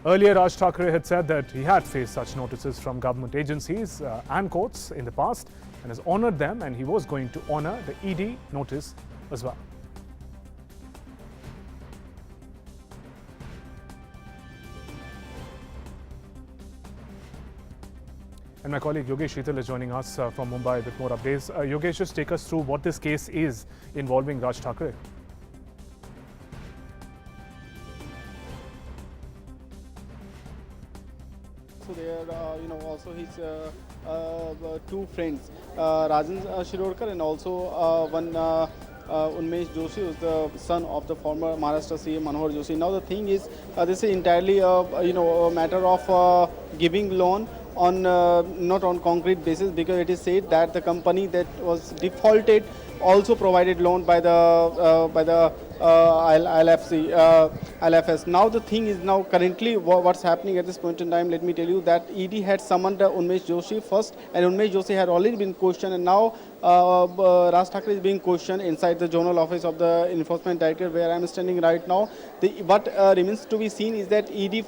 Speaker 1: Earlier, Raj Thackeray had said that he had faced such notices from government agencies and courts in the past and has honoured them, and he was going to honour the ED notice as well. And my colleague Yogesh Sheetal is joining us from Mumbai with more updates. Yogesh, just take us through what this case is involving Raj Thackeray.
Speaker 7: So there, also his two friends, Rajan Shirorkar and also one Unmesh Joshi, who is the son of the former Maharashtra CM Manohar Joshi. Now the thing is, this is entirely a matter of giving loan on not on concrete basis, because it is said that the company that was defaulted also provided loan by the ILFS. Now the thing is, now currently what's happening at this point in time, let me tell you that ED had summoned Unmesh Joshi first, and Unmesh Joshi had already been questioned, and now Raj Thackeray is being questioned inside the zonal office of the Enforcement Director, where I am standing right now. What remains to be seen is that ED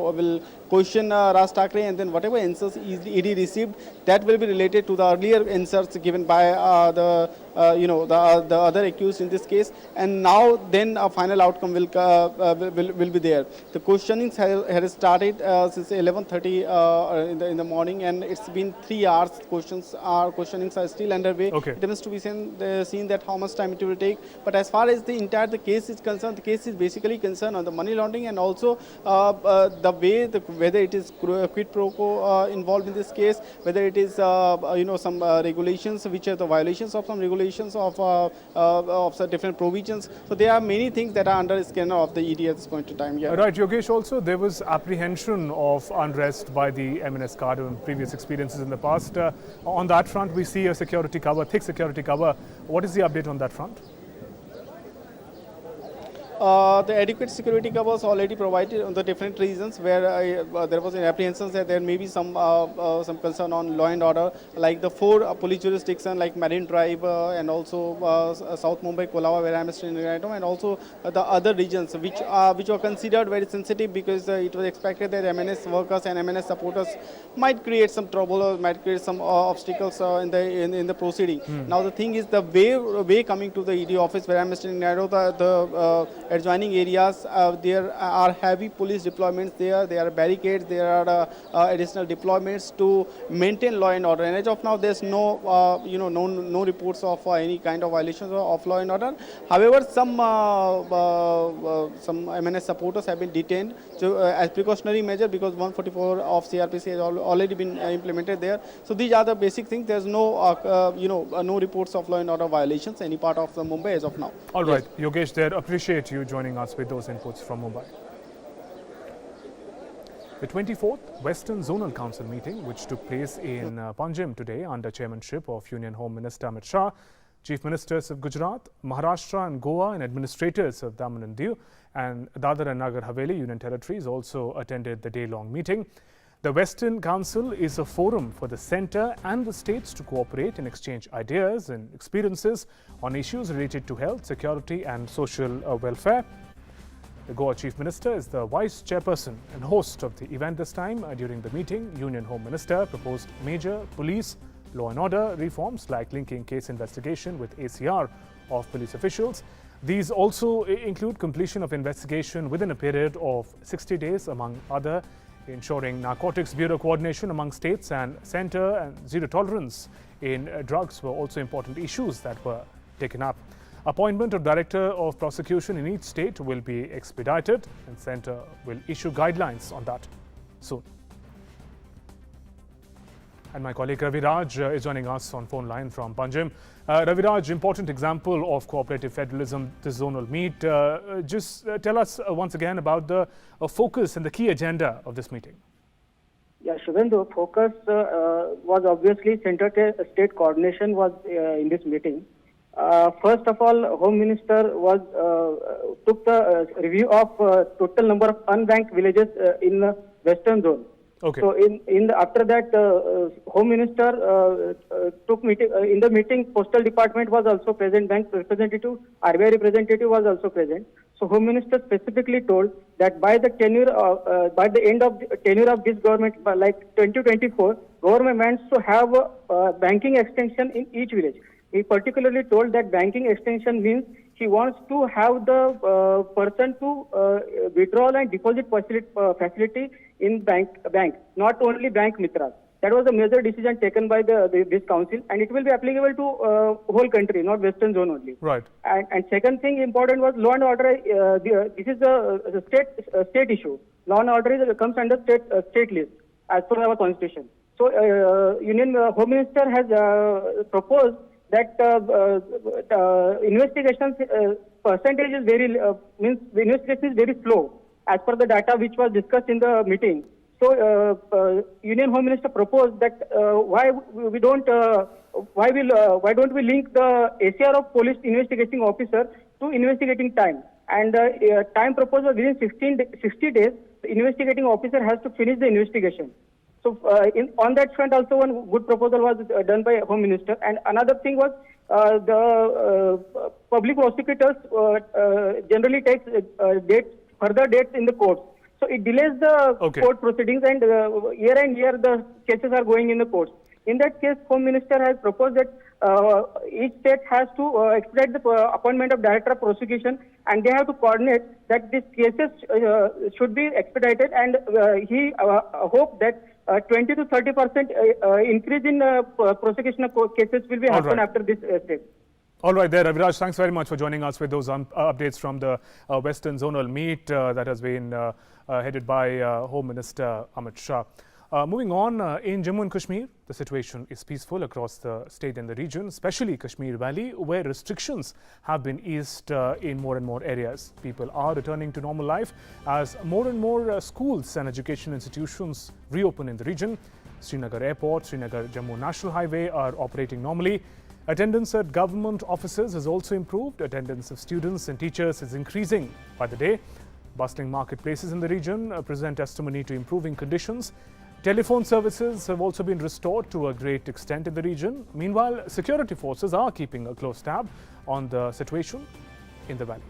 Speaker 7: will question Raj Thackeray, and then whatever answers ED received, that will be related to the earlier answers given by the other accused in this case, and now then a final outcome will be there. The questioning has started since 11:30 in the morning, and it's been 3 hours. Questionings are still underway.
Speaker 1: Okay.
Speaker 7: It remains to be seen that how much time it will take. But as far as the case is concerned, the case is basically concerned on the money laundering, and also the way whether it is quid pro quo involved in this case, whether it is some regulations which are the violations of some regulations of some different provisions. So there are many things that are under the scanner of the ED at this point in time. Yeah.
Speaker 1: Right, Yogesh, also there was apprehension of unrest by the MNS cadre in previous experiences in the past. On that front, we see a security cover, thick security cover. What is the update on that front?
Speaker 7: The adequate security covers already provided on the different reasons where there was an apprehension that there may be some concern on law and order, like the 4 police jurisdictions like Marine Drive and also South Mumbai, Kolava, where I am staying right now, and also the other regions which were considered very sensitive, because it was expected that MNS workers and MNS supporters might create some trouble or might create some obstacles in the proceeding. Now the thing is, the way coming to the ED office where I am staying right now, the adjoining areas, there are heavy police deployments there. There are barricades. There are additional deployments to maintain law and order. And as of now, there's no reports of any kind of violations of law and order. However, some MNS supporters have been detained as precautionary measure, because 144 of CRPC has already been implemented there. So these are the basic things. There's no reports of law and order violations any part of Mumbai as of now.
Speaker 1: All right, yes. Yogesh, there, appreciate you joining us with those inputs from Mumbai. The 24th Western Zonal Council meeting, which took place in Panjim today under chairmanship of Union Home Minister Amit Shah, Chief Ministers of Gujarat, Maharashtra and Goa, and administrators of Daman and Diu and Dadar and Nagar Haveli Union Territories also attended the day-long meeting. The Western Council is a forum for the centre and the states to cooperate and exchange ideas and experiences on issues related to health, security and social welfare. The Goa Chief Minister is the Vice Chairperson and host of the event this time. During the meeting, Union Home Minister proposed major police law and order reforms like linking case investigation with ACR of police officials. These also include completion of investigation within a period of 60 days, among other, ensuring narcotics bureau coordination among states and centre, and zero tolerance in drugs were also important issues that were taken up. Appointment of Director of Prosecution in each state will be expedited, and Centre will issue guidelines on that soon. And my colleague Ravi Raj is joining us on phone line from Panjim. Ravi Raj, important example of cooperative federalism, the zonal meet. Just tell us once again about the focus and the key agenda of this meeting.
Speaker 8: Yeah, Shubhendu, focus was obviously center-state coordination was in this meeting. First of all, Home Minister took the review of total number of unbanked villages in the Western Zone.
Speaker 1: Okay.
Speaker 8: So after that, Home Minister took meeting. In the meeting, Postal Department was also present. Bank representative, RBI representative was also present. So Home Minister specifically told that by the end of the tenure of this government, by like 2024, government wants to have banking extension in each village. He particularly told that banking extension means he wants to have the person to withdrawal and deposit facility in bank, not only bank mitras. That was a major decision taken by this council, and it will be applicable to whole country, not Western Zone only.
Speaker 1: Right.
Speaker 8: And second thing important was law and order. This is a state issue. Law and order comes under state list as per our constitution. So Union Home Minister has proposed that investigation percentage is means the investigation is very slow as per the data which was discussed in the meeting. So Union Home Minister proposed that why don't we link the ACR of police investigating officer to investigating time, and time proposed was within 60 days the investigating officer has to finish the investigation. So on that front also one good proposal was done by Home Minister. And another thing was the public prosecutors generally takes further dates in the courts. So it delays the court proceedings, and year and year the cases are going in the courts. In that case, Home Minister has proposed that each state has to expedite the appointment of Director of Prosecution, and they have to coordinate that these cases should be expedited, and he hoped that 20 to 30% increase in prosecution of cases will be happen after this step.
Speaker 1: All right there, Raviraj, thanks very much for joining us with those updates from the Western Zonal Meet that has been headed by Home Minister Amit Shah. Moving on, in Jammu and Kashmir, the situation is peaceful across the state and the region, especially Kashmir Valley, where restrictions have been eased in more and more areas. People are returning to normal life as more and more schools and education institutions reopen in the region. Srinagar Airport, Srinagar-Jammu National Highway are operating normally. Attendance at government offices has also improved. Attendance of students and teachers is increasing by the day. Bustling marketplaces in the region present testimony to improving conditions. Telephone services have also been restored to a great extent in the region. Meanwhile, security forces are keeping a close tab on the situation in the valley.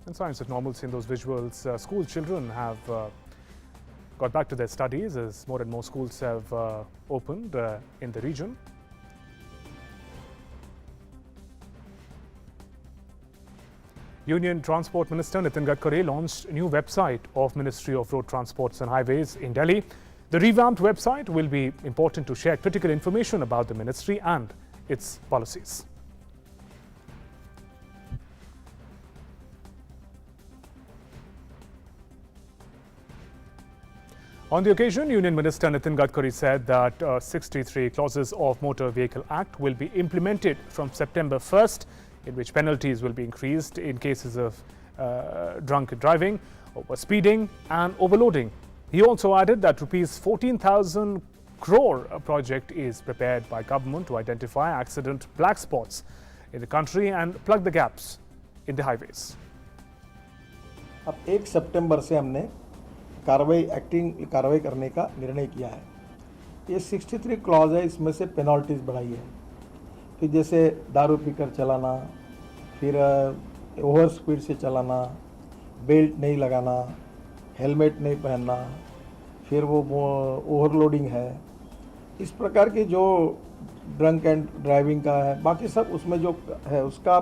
Speaker 1: And signs of normalcy in those visuals. School children have got back to their studies as more and more schools have opened in the region. Union Transport Minister Nitin Gadkari launched a new website of Ministry of Road Transports and Highways in Delhi. The revamped website will be important to share critical information about the ministry and its policies. On the occasion, Union Minister Nitin Gadkari said that 63 clauses of Motor Vehicle Act will be implemented from September 1st, in which penalties will be increased in cases of drunk driving, over speeding and overloading. He also added that Rs 14,000 crore project is prepared by government to identify accident black spots in the country and plug the gaps in the highways.
Speaker 9: अब 1 सितंबर से हमने कार्रवाई करने का निर्णय किया है। ये 63 क्लॉज है, इसमें से पेनल्टीज बढ़ाई है। फिर जैसे दारू पीकर चलाना, फिर ओवर स्पीड से चलाना, बेल्ट नहीं लगाना, हेलमेट नहीं पहनना, फिर वो ओवरलोडिंग है, इस प्रकार की जो ड्रंक एंड ड्राइविंग का है, बाकी सब उसमें जो है उसका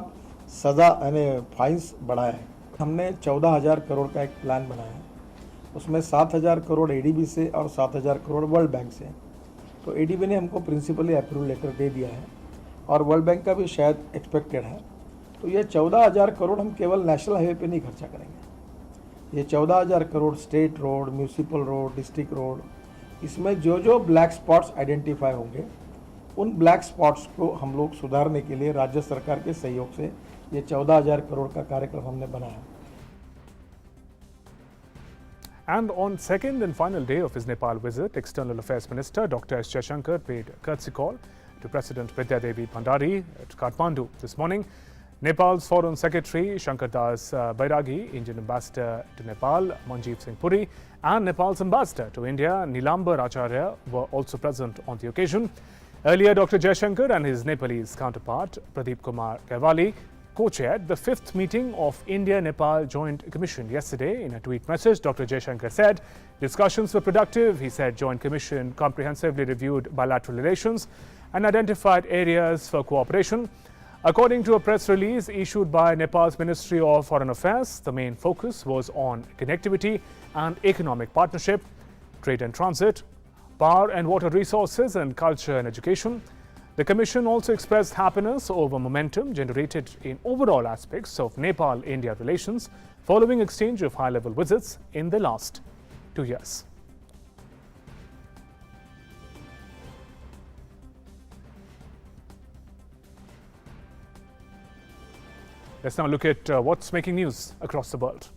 Speaker 9: सज़ा यानी फाइन्स बढ़ाया है। हमने 14,000 करोड़ का एक प्लान बनाया है, उसमें 7,000 करोड़ एडीबी से और 7,000 करोड़ वर्ल्ड बैंक से। तो एडीबी ने हमको प्रिंसिपली अप्रूवल लेटर दे दिया है और वर्ल्ड बैंक का भी शायद एक्सपेक्टेड है। तो ये 14,000 करोड़ हम केवल नेशनल हाईवे पे नहीं खर्चा करेंगे, ये 14,000 crore state road, municipal road, district road, इसमें जो ब्लैक स्पॉट्स आइडेंटिफाई होंगे उन ब्लैक स्पॉट्स को हम लोग सुधारने के लिए राज्य सरकार के सहयोग से ये 14,000 करोड़ का कार्यक्रम हमने बनाया।
Speaker 1: And on second and final day of his Nepal visit, External Affairs Minister Dr. S. Jaishankar paid a courtesy call to President Vidya Devi Bhandari at Kathmandu this morning. Nepal's Foreign Secretary Shankar Das Bairagi, Indian Ambassador to Nepal Manjeev Singh Puri, and Nepal's Ambassador to India Nilambar Acharya were also present on the occasion. Earlier, Dr. Jaishankar and his Nepalese counterpart Pradeep Kumar Kewali co-chaired the 5th meeting of India-Nepal Joint Commission yesterday. In a tweet message, Dr. Jaishankar said discussions were productive. He said Joint Commission comprehensively reviewed bilateral relations and identified areas for cooperation. According to a press release issued by Nepal's Ministry of Foreign Affairs, the main focus was on connectivity and economic partnership, trade and transit, power and water resources, and culture and education. The Commission also expressed happiness over momentum generated in overall aspects of Nepal-India relations following exchange of high-level visits in the last 2 years. Let's now look at what's making news across the world.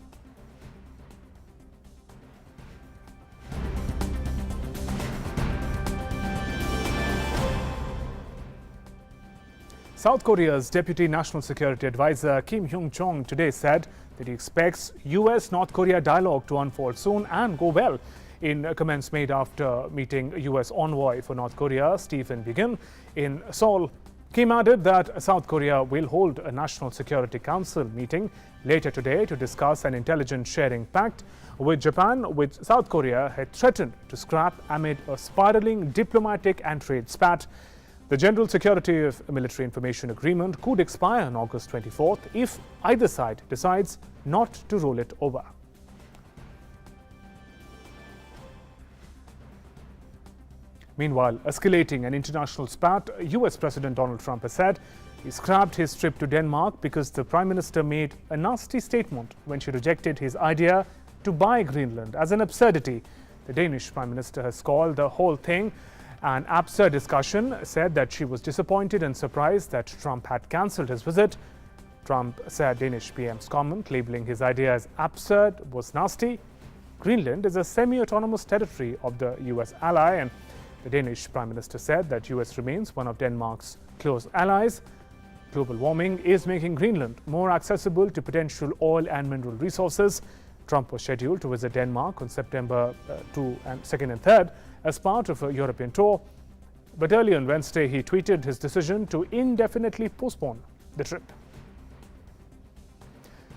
Speaker 1: South Korea's Deputy National Security Advisor Kim Hyung-chong today said that he expects US-North Korea dialogue to unfold soon and go well. In comments made after meeting US envoy for North Korea, Stephen Biegun, in Seoul, Kim added that South Korea will hold a National Security Council meeting later today to discuss an intelligence sharing pact with Japan, which South Korea had threatened to scrap amid a spiraling diplomatic and trade spat. The General Security of Military Information Agreement could expire on August 24th if either side decides not to roll it over. Meanwhile, escalating an international spat, US President Donald Trump has said he scrapped his trip to Denmark because the Prime Minister made a nasty statement when she rejected his idea to buy Greenland as an absurdity. The Danish Prime Minister has called the whole thing an absurd discussion, said that she was disappointed and surprised that Trump had cancelled his visit. Trump said Danish PM's comment, labeling his idea as absurd, was nasty. Greenland is a semi-autonomous territory of the US ally, and the Danish Prime Minister said that US remains one of Denmark's close allies. Global warming is making Greenland more accessible to potential oil and mineral resources. Trump was scheduled to visit Denmark on September 2nd and 3rd as part of a European tour. But early on Wednesday, he tweeted his decision to indefinitely postpone the trip.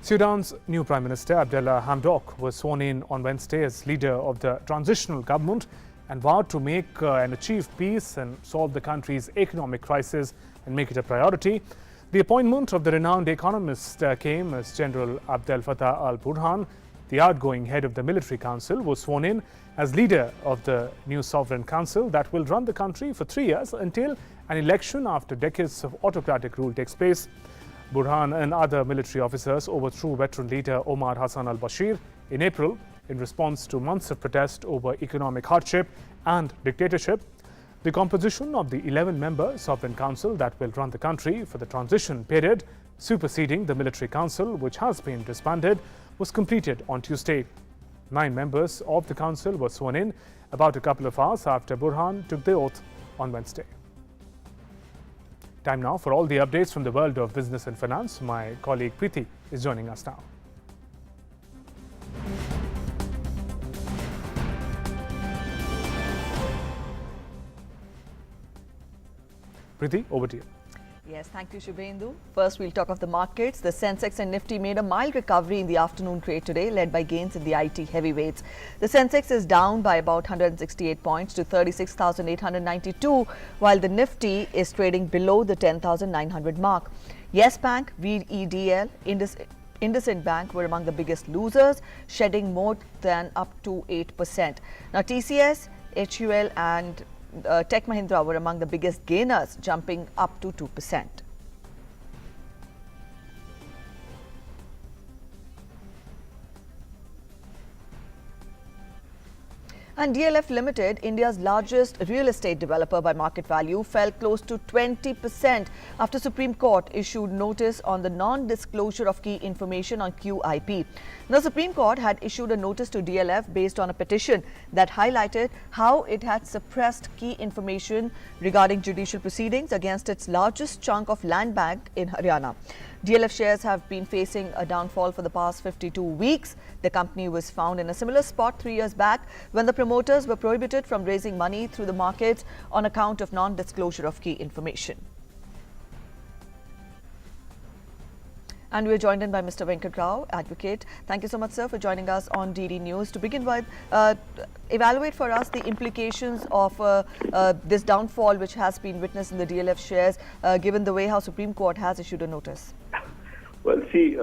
Speaker 1: Sudan's new Prime Minister Abdallah Hamdok was sworn in on Wednesday as leader of the transitional government and vowed to make and achieve peace and solve the country's economic crisis and make it a priority. The appointment of the renowned economist came as General Abdel Fattah al-Burhan, the outgoing head of the military council, was sworn in as leader of the new sovereign council that will run the country for 3 years until an election after decades of autocratic rule takes place. Burhan and other military officers overthrew veteran leader Omar Hassan al-Bashir in April in response to months of protest over economic hardship and dictatorship. The composition of the 11-member sovereign council that will run the country for the transition period, superseding the military council, which has been disbanded, was completed on Tuesday. 9 members of the council were sworn in about a couple of hours after Burhan took the oath on Wednesday. Time now for all the updates from the world of business and finance. My colleague Preeti is joining us now. Preeti, over to you.
Speaker 10: Yes, thank you, Shubhendu. First, we'll talk of the markets. The Sensex and Nifty made a mild recovery in the afternoon trade today, led by gains in the IT heavyweights. The Sensex is down by about 168 points to 36,892, while the Nifty is trading below the 10,900 mark. Yes Bank, VEDL, IndusInd Bank were among the biggest losers, shedding more than up to 8%. Now, TCS, HUL and Tech Mahindra were among the biggest gainers, jumping up to 2%. And DLF Limited, India's largest real estate developer by market value, fell close to 20% after Supreme Court issued notice on the non-disclosure of key information on QIP. Now, Supreme Court had issued a notice to DLF based on a petition that highlighted how it had suppressed key information regarding judicial proceedings against its largest chunk of land bank in Haryana. DLF shares have been facing a downfall for the past 52 weeks. The company was found in a similar spot 3 years back when the promoters were prohibited from raising money through the markets on account of non-disclosure of key information. And we are joined in by Mr. Venkat Rao, advocate. Thank you so much, sir, for joining us on DD News. To begin with, evaluate for us the implications of this downfall which has been witnessed in the DLF shares, given the way how Supreme Court has issued a notice.
Speaker 11: Well, see,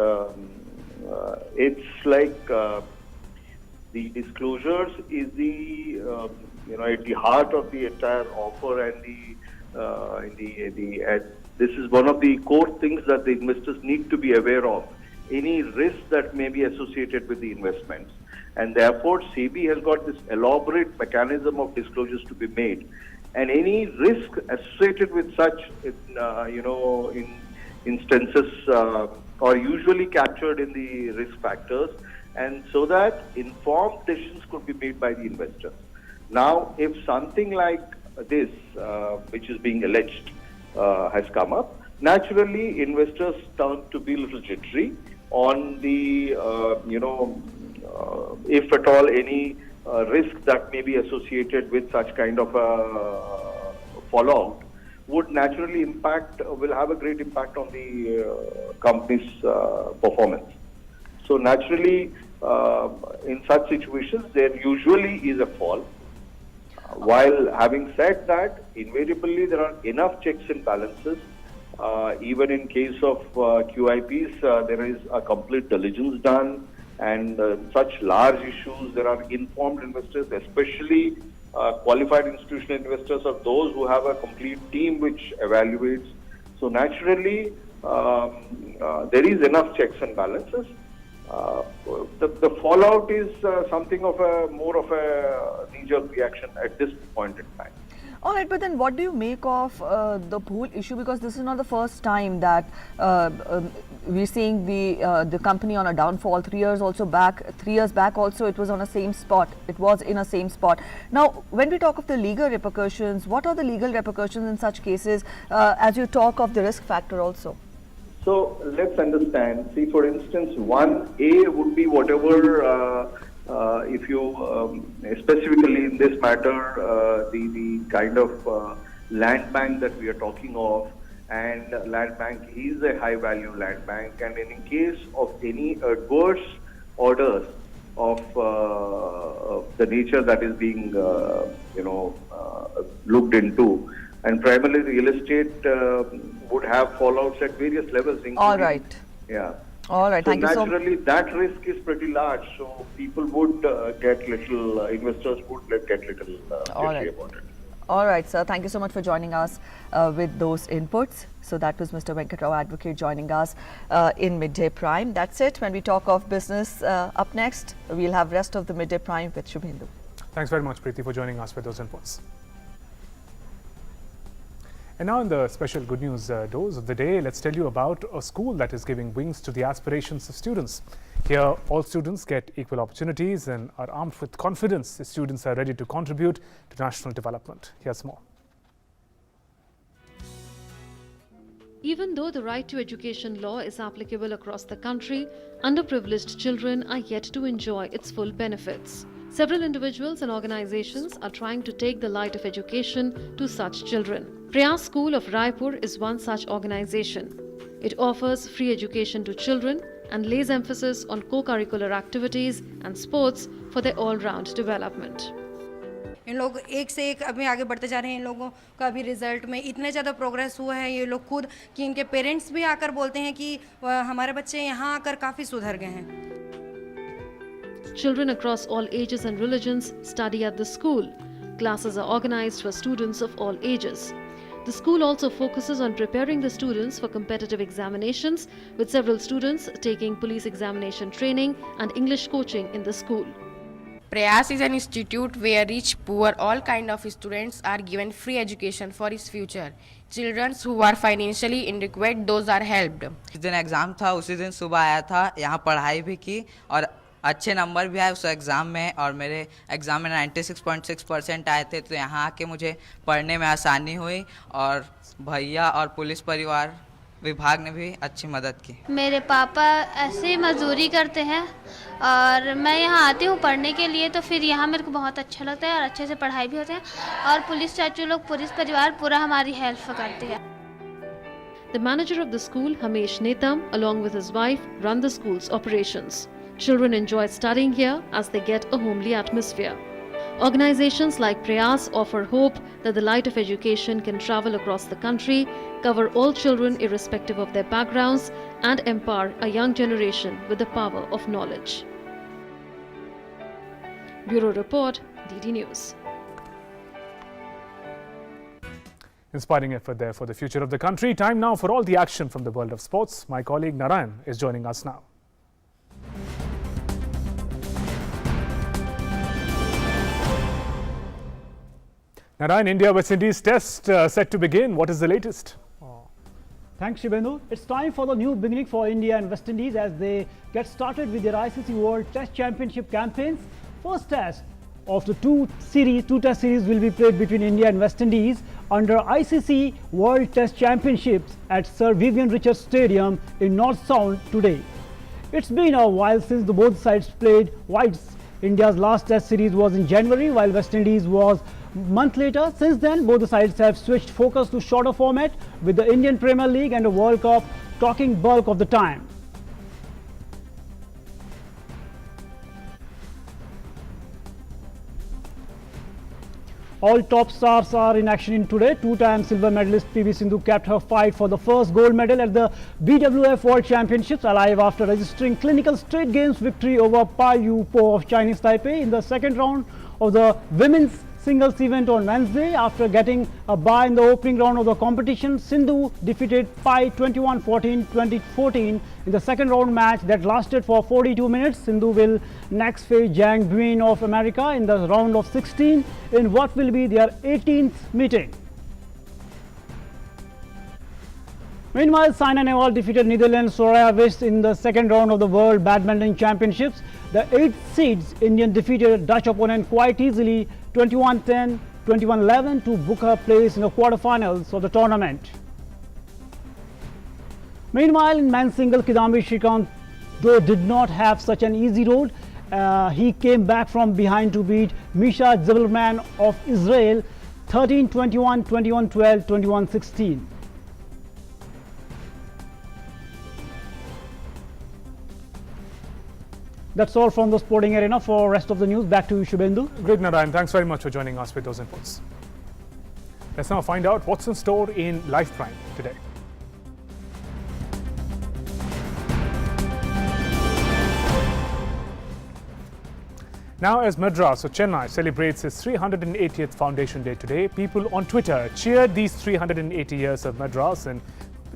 Speaker 11: it's like the disclosures is the at the heart of the entire offer, and this is one of the core things that the investors need to be aware of. Any risk that may be associated with the investments, and therefore SEBI has got this elaborate mechanism of disclosures to be made, and any risk associated with such, in instances are usually captured in the risk factors, and so that informed decisions could be made by the investors. Now, if something like this, which is being alleged, has come up, naturally investors turn to be a little jittery on the, if at all any risk that may be associated with such kind of a fallout would naturally will have a great impact on the company's performance. So naturally, in such situations, there usually is a fall. While having said that, invariably there are enough checks and balances. Even in case of QIPs, there is a complete diligence done, and such large issues, there are informed investors, especially qualified institutional investors, are those who have a complete team which evaluates. So naturally, there is enough checks and balances. The fallout is something of more of a knee-jerk reaction at this point in time.
Speaker 10: All right, but then what do you make of the whole issue? Because this is not the first time that we're seeing the company on a downfall. 3 years back also it was on a same spot. It was in a same spot. Now, when we talk of the legal repercussions, what are the legal repercussions in such cases as you talk of the risk factor also?
Speaker 11: So let's understand. See, for instance, 1A would be whatever, if you specifically in this matter, the kind of land bank that we are talking of, and land bank is a high value land bank, and in case of any adverse orders of the nature that is being looked into, and primarily real estate would have fallouts at various levels.
Speaker 10: All right.
Speaker 11: Yeah.
Speaker 10: All right.
Speaker 11: So
Speaker 10: Thank you so much.
Speaker 11: naturally, that risk is pretty large. So people would get little, investors would get little jittery about it.
Speaker 10: All right, sir. Thank you so much for joining us with those inputs. So that was Mr. Venkat Rao, advocate, joining us in Midday Prime. That's it. When we talk of business up next, we'll have rest of the Midday Prime with Shubhendu.
Speaker 1: Thanks very much, Preeti, for joining us with those inputs. And now in the special good news dose of the day, let's tell you about a school that is giving wings to the aspirations of students. Here, all students get equal opportunities and are armed with confidence. The students are ready to contribute to national development. Here's more.
Speaker 12: Even though the right to education law is applicable across the country, underprivileged children are yet to enjoy its full benefits. Several individuals and organizations are trying to take the light of education to such children. Prayas School of Raipur is one such organization. It offers free education to children and lays emphasis on co-curricular activities and sports for their all-round development.
Speaker 13: इन लोग एक से एक अभी आगे बढ़ते जा रहे हैं। इन लोगों का भी रिजल्ट में इतने ज़्यादा प्रोग्रेस हुआ है ये लोग खुद कि इनके पेरेंट्स भी आकर बोलते हैं कि हमारे बच्चे यहाँ आकर काफ़ी सुधर गए हैं।
Speaker 12: Children across all ages and religions study at the school. Classes are organized for students of all ages. The school also focuses on preparing the students for competitive examinations, with several students taking police examination training and English coaching in the school.
Speaker 14: Prayas is an institute where rich, poor, all kind of students are given free education for his future. Children who are financially inadequate, those are helped.
Speaker 15: जिस दिन exam था उसी दिन सुबह आया था, यहाँ पढ़ाई भी की और अच्छे नंबर भी आए उस एग्ज़ाम में और मेरे एग्ज़ाम में 96.6% आए थे, तो यहाँ आके मुझे पढ़ने में आसानी हुई और भैया और पुलिस परिवार विभाग ने भी अच्छी मदद की।
Speaker 16: मेरे पापा ऐसे मजदूरी करते हैं और मैं यहाँ आती हूँ पढ़ने के लिए, तो फिर यहाँ मेरे को बहुत अच्छा लगता है और अच्छे से पढ़ाई भी होते हैं और पुलिस चाचू लोग, पुलिस परिवार पूरा हमारी हेल्प करते हैं।
Speaker 12: The manager of the school, Hamesh Netam, along with his wife, run the school's operations. Children enjoy studying here as they get a homely atmosphere. Organizations like Prayas offer hope that the light of education can travel across the country, cover all children irrespective of their backgrounds, and empower a young generation with the power of knowledge. Bureau Report, DD News.
Speaker 1: Inspiring effort there for the future of the country. Time now for all the action from the world of sports. My colleague Narayan is joining us now. Narayan, India-West Indies test set to begin. What is the latest?
Speaker 17: Thanks, Shibenu. It's time for the new beginning for India and West Indies as they get started with their ICC World Test Championship campaigns. First test of the two test series will be played between India and West Indies under ICC World Test Championships at Sir Vivian Richards Stadium in North Sound today. It's been a while since the both sides played. India's last test series was in January, while West Indies was a month later. Since then, both the sides have switched focus to shorter format, with the Indian Premier League and the World Cup talking bulk of the time. All top stars are in action in today. Two-time silver medalist PV Sindhu kept her fight for the first gold medal at the BWF World Championships alive after registering clinical straight games victory over Pa Yu Po of Chinese Taipei in the second round of the women's singles event on Wednesday. After getting a bye in the opening round of the competition, Sindhu defeated Pai 21-14, 20-14 in the second round match that lasted for 42 minutes. Sindhu will next face Zhang Buin of America in the round of 16 in what will be their 18th meeting. Meanwhile, Saina Nehwal defeated Netherlands' Soraya Wist in the second round of the World Badminton Championships. The 8th seeds Indian defeated Dutch opponent quite easily 21-10, 21-11 to book her place in the quarterfinals of the tournament. Meanwhile, in men's single, Kidambi Srikanth though did not have such an easy road. He came back from behind to beat Misha Zilberman of Israel 13-21, 21-12, 21-16. That's all from the sporting arena. For rest of the news, back to you, Shubhendu.
Speaker 1: Great, Narayan. Thanks very much for joining us with those inputs. Let's now find out what's in store in Life Prime today. Now, as Madras or Chennai celebrates its 380th Foundation Day today, people on Twitter cheered these 380 years of Madras in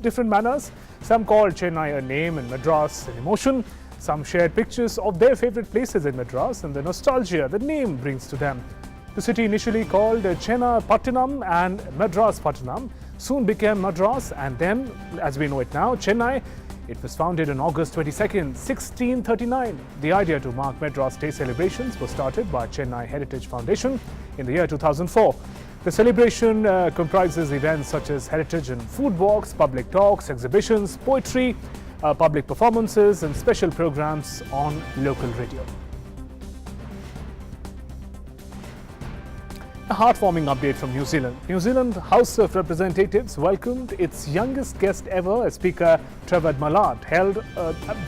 Speaker 1: different manners. Some called Chennai a name and Madras an emotion. Some shared pictures of their favorite places in Madras and the nostalgia the name brings to them. The city, initially called Chennai Pattanam and Madras Pattanam, soon became Madras, and then, as we know it now, Chennai. It was founded on August 22nd, 1639. The idea to mark Madras Day celebrations was started by Chennai Heritage Foundation in the year 2004. The celebration comprises events such as heritage and food walks, public talks, exhibitions, poetry, public performances and special programs on local radio. A heartwarming update from New Zealand. New Zealand House of Representatives welcomed its youngest guest ever as Speaker Trevor Mallard held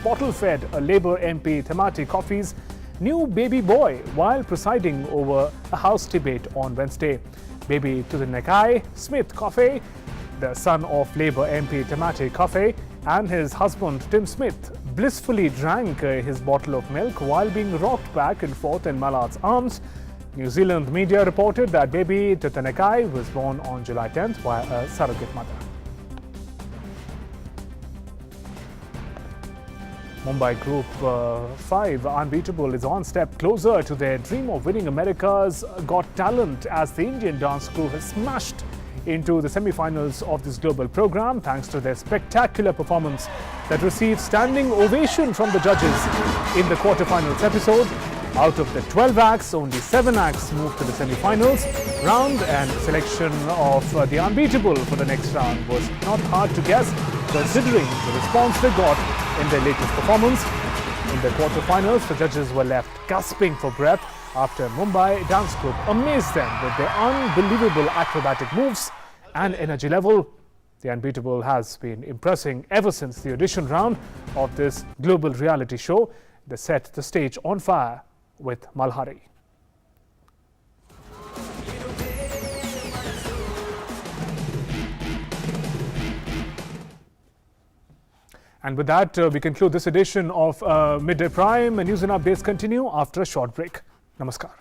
Speaker 1: bottle-fed a Labour MP Tamati Coffee's new baby boy while presiding over a House debate on Wednesday. Baby Tutunekai Smith Coffey, the son of Labour MP Tamati Coffey, and his husband Tim Smith blissfully drank his bottle of milk while being rocked back and forth in Mallard's arms. New Zealand media reported that baby Tutunekai was born on July 10th via a surrogate mother. Mumbai Group 5 Unbeatable is one step closer to their dream of winning America's Got Talent as the Indian dance crew has smashed into the semi-finals of this global program thanks to their spectacular performance that received standing ovation from the judges in the quarterfinals episode. Out of the 12 acts, only 7 acts moved to the semi-finals round, and selection of the Unbeatable for the next round was not hard to guess considering the response they got in their latest performance. In the quarterfinals, the judges were left gasping for breath after Mumbai dance group amazed them with their unbelievable acrobatic moves and energy level. The Unbeatable has been impressing ever since the audition round of this global reality show. They set the stage on fire with Malhari. And with that, we conclude this edition of Midday Prime. News and updates continue after a short break. Namaskar.